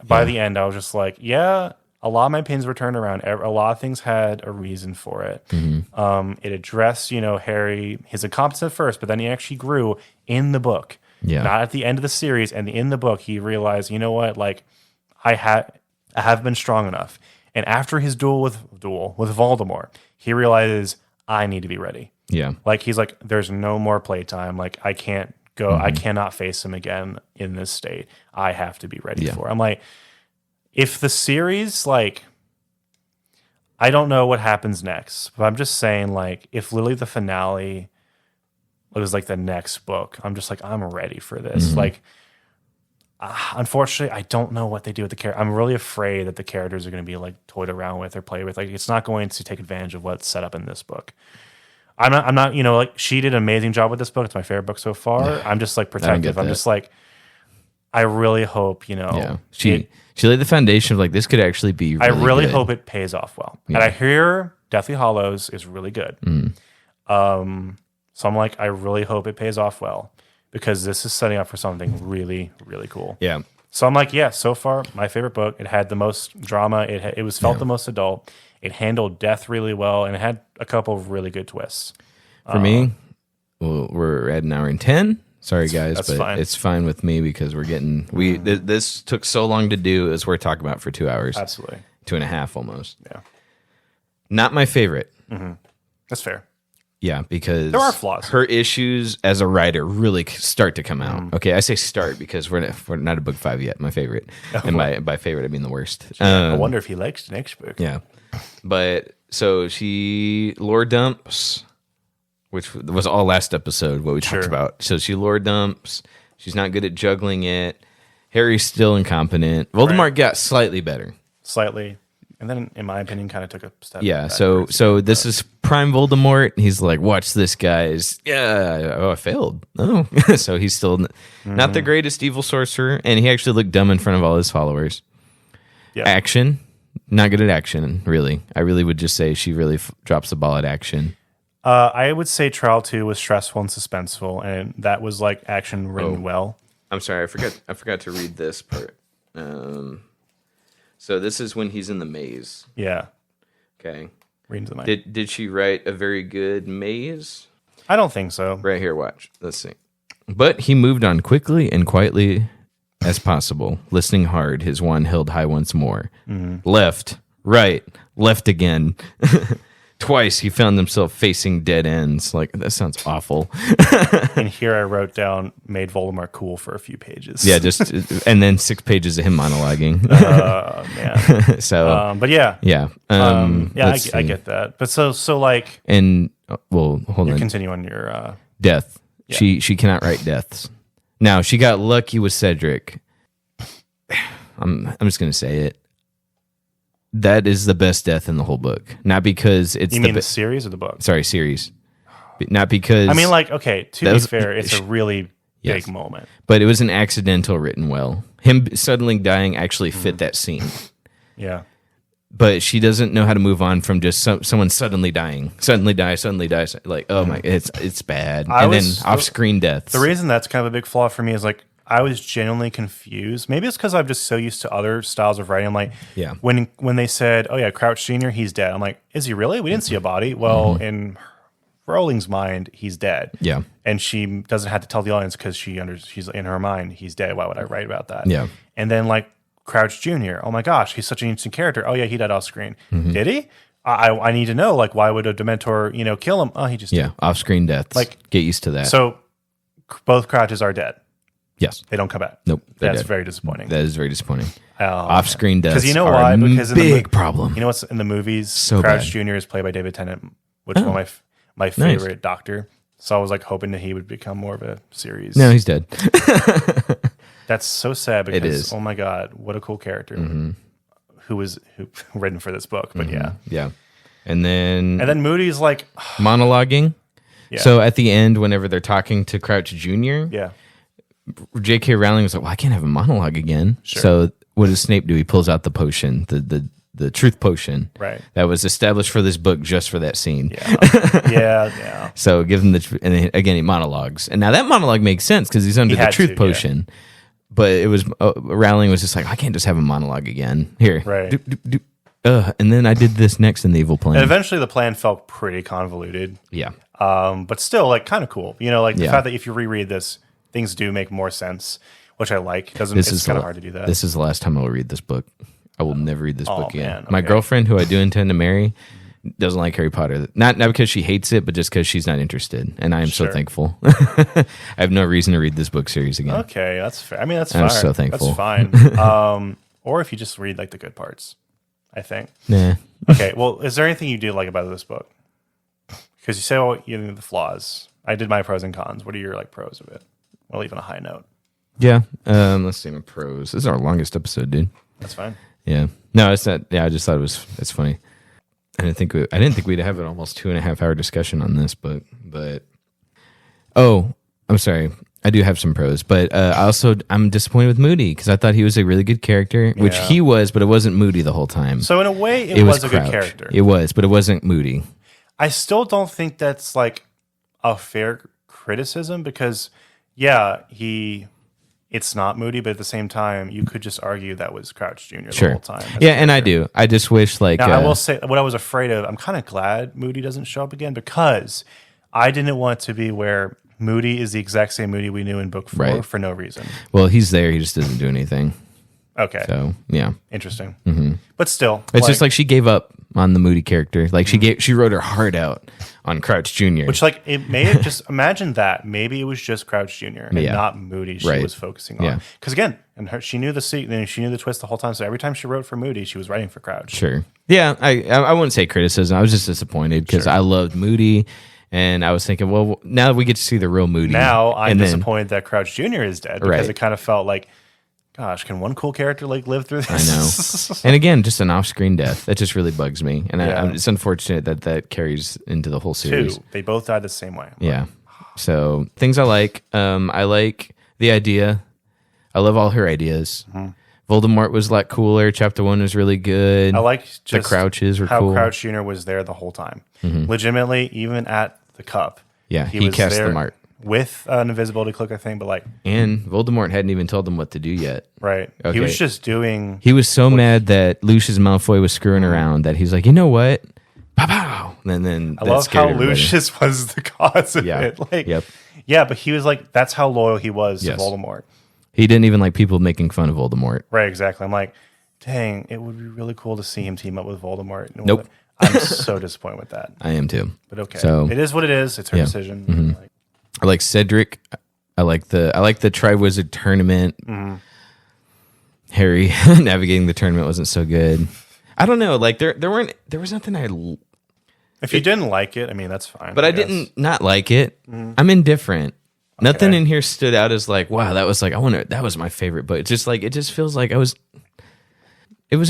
by the end, I was just like, yeah, a lot of my pins were turned around. A lot of things had a reason for it. It addressed, Harry, his incompetence at first, but then he actually grew in the book. Yeah. Not at the end of the series, and in the book, he realized, you know what, like, I have been strong enough. And after his duel with Voldemort, he realizes I need to be ready. Yeah, Like he's like, there's no more playtime. Like I can't go. I cannot face him again in this state. I have to be ready for it. I'm like, if the series, like, I don't know what happens next, but I'm just saying, like, if Lily the finale was like the next book, I'm just like, I'm ready for this. Like, unfortunately, I don't know what they do with the character. I'm really afraid that the characters are going to be like toyed around with or played with. Like, it's not going to take advantage of what's set up in this book. I'm not, like, she did an amazing job with this book. It's my favorite book so far. I'm just like protective. I'm just like, I really hope, yeah. She laid the foundation of like this could actually be. Really I really good. hope it pays off well. Yeah. And I hear Deathly Hallows is really good. So I'm like, I really hope it pays off well because this is setting up for something really, really cool. Yeah. So I'm like, yeah, so far, my favorite book. It had the most drama. It was felt the most adult. It handled death really well, and it had a couple of really good twists. For me, well, we're at an hour and 10. Sorry, guys, that's but fine. it's fine with me because we're getting this took so long to do. Is we're talking about for 2 hours, Absolutely. 2.5 almost. Yeah. Not my favorite. That's fair. Yeah, because There are flaws. Her issues as a writer really start to come out. Okay, I say start because we're not at book 5 yet. My favorite, and by favorite I mean the worst. I wonder if he likes the next book. Yeah, but so she lore dumps, which was all last episode what we talked about. So she lore dumps. She's not good at juggling it. Harry's still incompetent. Voldemort got slightly better. Slightly. And then, in my opinion, kind of took a step Yeah, backwards. so this is prime Voldemort. He's like, watch this, guys. Yeah, I failed. Oh, so he's still not the greatest evil sorcerer, and he actually looked dumb in front of all his followers. Yeah. Action, not good at action, really. I really would just say she really drops the ball at action. I would say Trial 2 was stressful and suspenseful, and that was like action written well. I'm sorry, I forgot to read this part. So this is when he's in the maze. Yeah. Okay. Reading to the mic. Did she write a very good maze? I don't think so. Right here, watch. Let's see. But he moved on quickly and quietly as possible, listening hard, his wand held high once more. Left, right, left again. Twice he found himself facing dead ends. Like, that sounds awful. And here I wrote down, made Voldemort cool for a few pages. Yeah, and then 6 pages of him monologuing. Man. So, But yeah. yeah. I get that. But so like, And, well, hold on. continue on your, Death. Yeah. She cannot write deaths. Now, she got lucky with Cedric. I'm just going to say it. That is the best death in the whole book. Not because it's you mean the series or the book? Sorry, series. Not because... I mean, like, okay, to be fair, it's a really Yes. big moment. But it was an accidental written well. Him suddenly dying actually fit that scene. Yeah. But she doesn't know how to move on from just someone suddenly dying. Suddenly dies. Like, oh my... It's bad. And then off-screen deaths. The reason that's kind of a big flaw for me is, like, I was genuinely confused. Maybe it's because I'm just so used to other styles of writing. I'm like, Yeah. when they said, oh yeah, Crouch Jr., he's dead. I'm like, is he really? We didn't see a body. Well, in Rowling's mind, he's dead. Yeah. And she doesn't have to tell the audience because she's in her mind, he's dead. Why would I write about that? Yeah. And then like Crouch Jr., oh my gosh, he's such an interesting character. Oh yeah, he died off screen. Did he? I need to know, like, why would a Dementor, kill him? Oh, he just Yeah, off-screen deaths. Like, get used to that. So both Crouches are dead. Yes. They don't come back. Nope. That's very disappointing. That is very disappointing. Oh, Off-screen deaths. Because you know are why? a Because big problem. You know what's in the movies? So Crouch bad. Jr. is played by David Tennant, which is one of my favorite doctor. So I was like hoping that he would become more of a series. No, he's dead. That's so sad because is. oh my god, what a cool character who was written for this book. But yeah, Yeah. And then Moody's like, monologuing. Yeah. So at the end, whenever they're talking to Crouch Jr., yeah, J.K. Rowling was like, well, I can't have a monologue again. Sure. So what does Snape do? He pulls out the potion, the truth potion. Right. That was established for this book just for that scene. yeah. So give him and then, again, he monologues. And now that monologue makes sense because he's under He the had truth to, potion. But it was, Rowling was just like, I can't just have a monologue again. Here. Right. Doop, doop, doop. And then I did this next in the evil plan. And eventually the plan felt pretty convoluted. Yeah. But still, like, kind of cool. Like the Yeah. fact that if you reread this, things do make more sense, which I like. It's kind of hard to do that. This is the last time I'll read this book. I will never read this book again. man, My okay. girlfriend, who I do intend to marry, doesn't like Harry Potter. Not because she hates it, but just because she's not interested. And I am so Sure. thankful. I have no reason to read this book series again. Okay, that's fair. I mean, that's I'm fine. so thankful. That's fine. Or if you just read like the good parts, I think. Nah. Okay, well, is there anything you do like about this book? Because you say, well, you know, the flaws. I did my pros and cons. What are your like pros of it? Well, even a high note. Yeah. Let's see my pros. This is our longest episode, dude. That's fine. Yeah. No, it's not. Yeah, I just thought it's funny. I didn't think we'd have an almost 2.5 hour discussion on this book, but oh, I'm sorry. I do have some pros, but I'm disappointed with Moody because I thought he was a really good character, which Yeah. he was, but it wasn't Moody the whole time. So in a way, it was a good Crouch. character. It was, but it wasn't Moody. I still don't think that's like a fair criticism because, yeah, it's not Moody, but at the same time, you could just argue that was Crouch Jr. the whole time. Yeah, and I do. I just wish like Now, I will say what I was afraid of. I'm kind of glad Moody doesn't show up again because I didn't want it to be where Moody is the exact same Moody we knew in book 4 Right. for no reason. well, he's there. He just doesn't do anything. Okay, So yeah, interesting. But still, it's just like she gave up on the Moody character. Like she wrote her heart out on Crouch Jr. which like it may have just imagine that maybe it was just Crouch Jr. and Yeah. not Moody she Right. was focusing on. Yeah. Because again, she knew she knew the twist the whole time. So every time she wrote for Moody, she was writing for Crouch. Sure. Yeah, I wouldn't say criticism. I was just disappointed because Sure. I loved Moody, and I was thinking, well, now we get to see the real Moody. Now I'm and then- disappointed that Crouch Jr. is dead because Right. it kind of felt like, gosh, can one cool character like live through I this? know. And again, just an off-screen death. That just really bugs me, and Yeah. it's unfortunate that carries into the whole series. Two, they both died the same way. Yeah. So things I like. I like the idea. I love all her ideas. Voldemort was a lot cooler. Chapter 1 was really good. I like just the Crouches were how cool. Crouch Jr. was there the whole time. Legitimately, even at the cup. Yeah, he cast the mark. with an invisibility cloak, I think. But like, And Voldemort hadn't even told him what to do yet. right, Okay. he was just doing. He was so mad that Lucius Malfoy was screwing around that he's like, you know what? Pow pow. And then I love how Lucius was the cause of Yeah. it. Like, Yep. yeah, but he was like, that's how loyal he was Yes. to Voldemort. He didn't even like people making fun of Voldemort. Right, exactly. I'm like, dang, it would be really cool to see him team up with Voldemort. Nope. I'm so disappointed with that. I am too. But okay, So it is what it is. It's her yeah. decision. Like, I like Cedric. I like the Triwizard Tournament. Harry navigating the tournament wasn't so good. I don't know. Like there was nothing if you didn't like it, I mean, that's fine. but I guess. didn't not like it. I'm indifferent. Nothing in here stood out as like, wow, that was like that was my favorite book. It's just like it just feels like it was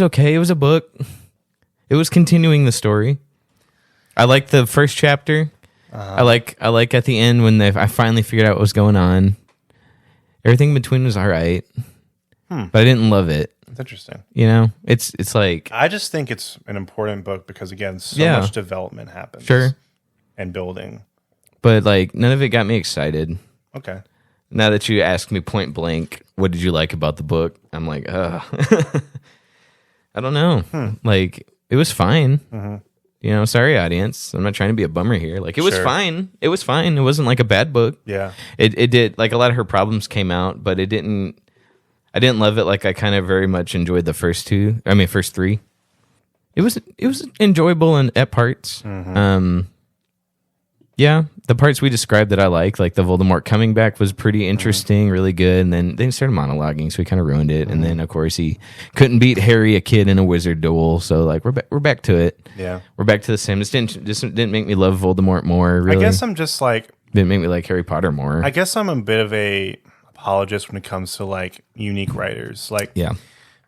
okay. It was a book. It was continuing the story. I like the first chapter. I like at the end when I finally figured out what was going on. Everything in between was all right, but I didn't love it. It's interesting. You know, it's like I just think it's an important book because again, so Yeah. much development happens. Sure. And building. but like none of it got me excited. Okay. Now that you ask me point blank, what did you like about the book? I'm like, I don't know. Like it was fine. You know, sorry audience. I'm not trying to be a bummer here. Like it was Sure. fine. It was fine. It wasn't like a bad book. Yeah. It did like a lot of her problems came out, but it didn't. I didn't love it like I kind of very much enjoyed the first three. It was enjoyable at parts. Yeah, the parts we described that I like the Voldemort coming back was pretty interesting, really good. And then they started monologuing, so he kind of ruined it. And then of course he couldn't beat Harry, a kid in a wizard duel. So like we're back to it. Yeah. We're back to the same. This didn't make me love Voldemort more. Really, I guess I'm just like, didn't make me like Harry Potter more. I guess I'm a bit of a apologist when it comes to like unique writers. Like, Yeah,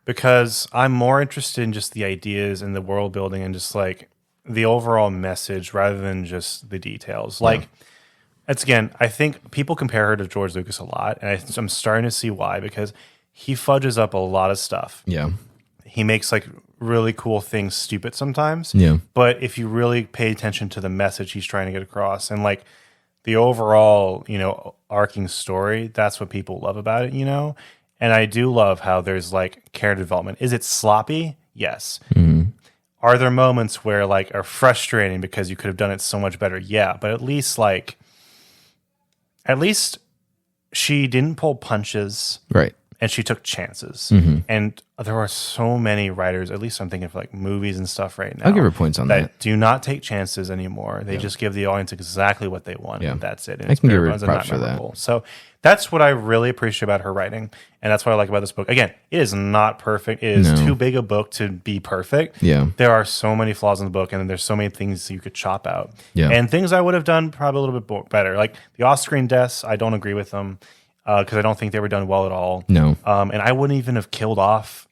because I'm more interested in just the ideas and the world building and just like the overall message rather than just the details. Like, it's again, I think people compare her to George Lucas a lot, and I'm starting to see why, because he fudges up a lot of stuff. yeah, He makes like really cool things stupid sometimes. yeah. But if you really pay attention to the message he's trying to get across and like the overall, arcing story, that's what people love about it, And I do love how there's like character development. Is it sloppy? Yes. Are there moments where like are frustrating because you could have done it so much better? Yeah, but at least she didn't pull punches Right. and she took chances. And there are so many writers, at least I'm thinking of like movies and stuff right now. I'll give her points on that. Do not take chances anymore. They just give the audience exactly what they want. Yeah. And that's it. And I it's can give bare her bones and props not for that. memorable. So that's what I really appreciate about her writing. And that's what I like about this book. Again, it is not perfect. It is too big a book to be perfect. Yeah. There are so many flaws in the book, and there's so many things you could chop out. Yeah. And things I would have done probably a little bit better. Like the off-screen deaths, I don't agree with them because I don't think they were done well at all. No. And I wouldn't even have killed off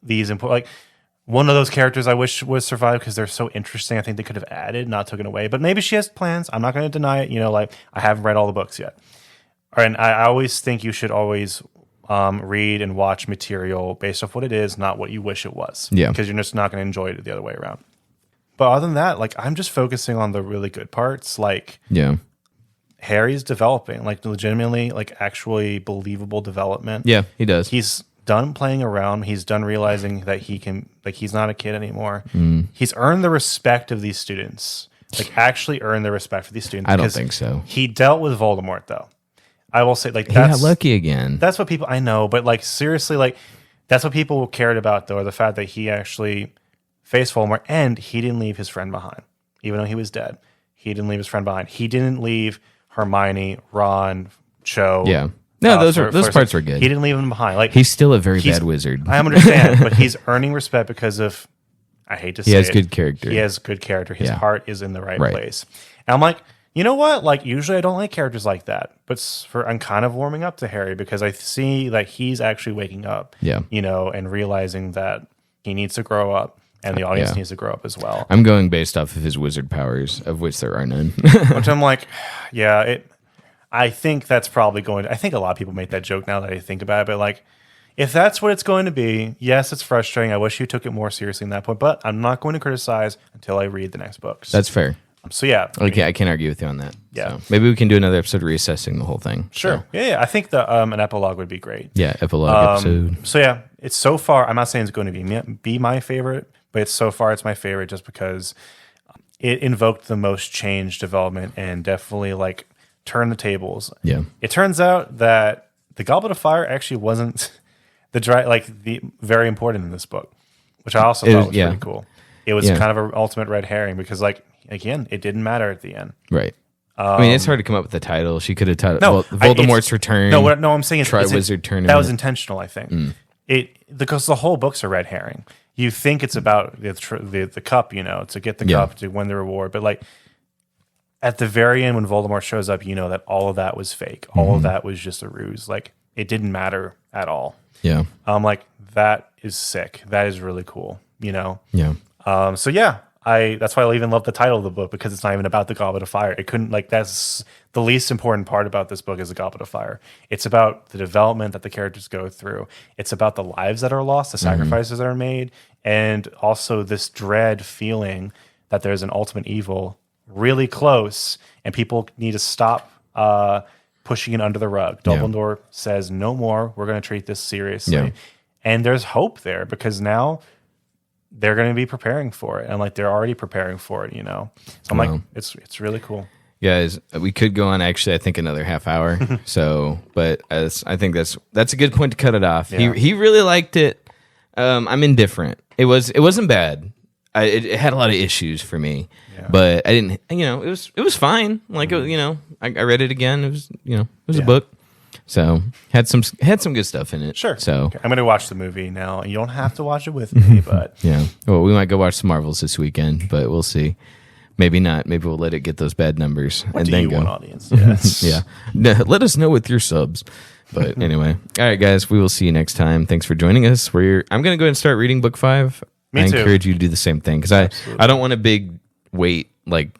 these important. Like one of those characters I wish was survived because they're so interesting. I think they could have added, not taken away. But maybe she has plans. I'm not going to deny it. Like I haven't read all the books yet. And I always think you should always read and watch material based off what it is, not what you wish it was. Yeah. Because you're just not going to enjoy it the other way around. But other than that, like I'm just focusing on the really good parts. Like Yeah. Harry's developing, like legitimately, like actually believable development. Yeah, he does. He's done playing around. He's done realizing that he can, like, he's not a kid anymore. Mm. He's earned the respect of these students, like, actually earned the respect for these students. I don't because think so. He dealt with Voldemort, though. I will say, like, He got that's lucky again. that's what people, I know, but, like, seriously, like, that's what people cared about, though, the fact that he actually faced Voldemort and he didn't leave his friend behind, even though he was dead. He didn't leave his friend behind. He didn't leave Hermione, Ron, Cho. Yeah. No, those parts were good. He didn't leave them behind. Like He's still a very bad wizard. I understand, but he's earning respect because of. I hate to say He has it, good character. He has good character. His Yeah. heart is in the right Right. place. And I'm like, you know what? Like usually I don't like characters like that, but I'm kind of warming up to Harry because I see that he's actually waking up. Yeah. And realizing that he needs to grow up, and the audience Yeah. needs to grow up as well. I'm going based off of his wizard powers, of which there are none. Which I'm like, yeah, I think that's probably going to, I think a lot of people make that joke now that I think about it, but like, if that's what it's going to be, yes, it's frustrating. I wish you took it more seriously in that point, but I'm not going to criticize until I read the next books. That's fair. So yeah, Okay, I can't argue with you on that. Yeah. So maybe we can do another episode reassessing the whole thing. sure. So, Yeah, I think the an epilogue would be great. yeah, epilogue episode. So yeah, it's so far. I'm not saying it's going to be my favorite, but so far it's my favorite just because it invoked the most change, development, and definitely like turned the tables. Yeah. It turns out that the Goblet of Fire actually wasn't the very important in this book, which I also thought was pretty cool. It was kind of an ultimate red herring because, like, again, it didn't matter at the end. Right. I mean, it's hard to come up with the title. She could have titled Voldemort's Return. No, I'm saying Triwizard Tournament. That was intentional, I think. Because the whole book's a red herring. You think it's about the cup, to get the cup to win the reward, but like at the very end when Voldemort shows up, you know that all of that was fake. All of that was just a ruse. Like it didn't matter at all. Yeah. I'm like, that is sick. That is really cool. Yeah. So yeah, that's why I even love the title of the book because it's not even about the Goblet of Fire. It couldn't that's the least important part about this book is the Goblet of Fire. It's about the development that the characters go through. It's about the lives that are lost, the sacrifices that are made, and also this dread feeling that there's an ultimate evil really close, and people need to stop pushing it under the rug. Dumbledore says, "No more. We're going to treat this seriously." Yeah. And there's hope there because now they're going to be preparing for it, and like they're already preparing for it, So I'm like, it's really cool. Guys, we could go on actually I think another half hour. But I think that's a good point to cut it off. Yeah. He really liked it. I'm indifferent. It wasn't bad. It had a lot of issues for me. But I didn't it was fine. Like I read it again. It was a book. So had some good stuff in it. Sure. So okay. I'm going to watch the movie now. You don't have to watch it with me, but yeah. Well, we might go watch some Marvels this weekend, but we'll see. Maybe not. Maybe we'll let it get those bad numbers what and do then you go. want, audience? Yes. Yeah. Let us know with your subs. But anyway, all right, guys. We will see you next time. Thanks for joining us. I'm going to go ahead and start reading book 5. Me too. Encourage you to do the same thing because I don't want a big wait like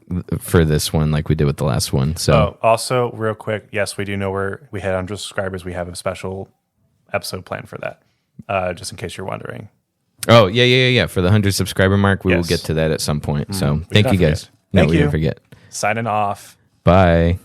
for this one like we did with the last one. So also real quick, yes, we do know we had 100 subscribers. We have a special episode planned for that, just in case you're wondering. Oh yeah. For the 100 subscriber mark, we will get to that at some point. So thank you guys. Thank we you. didn't forget. Signing off. Bye.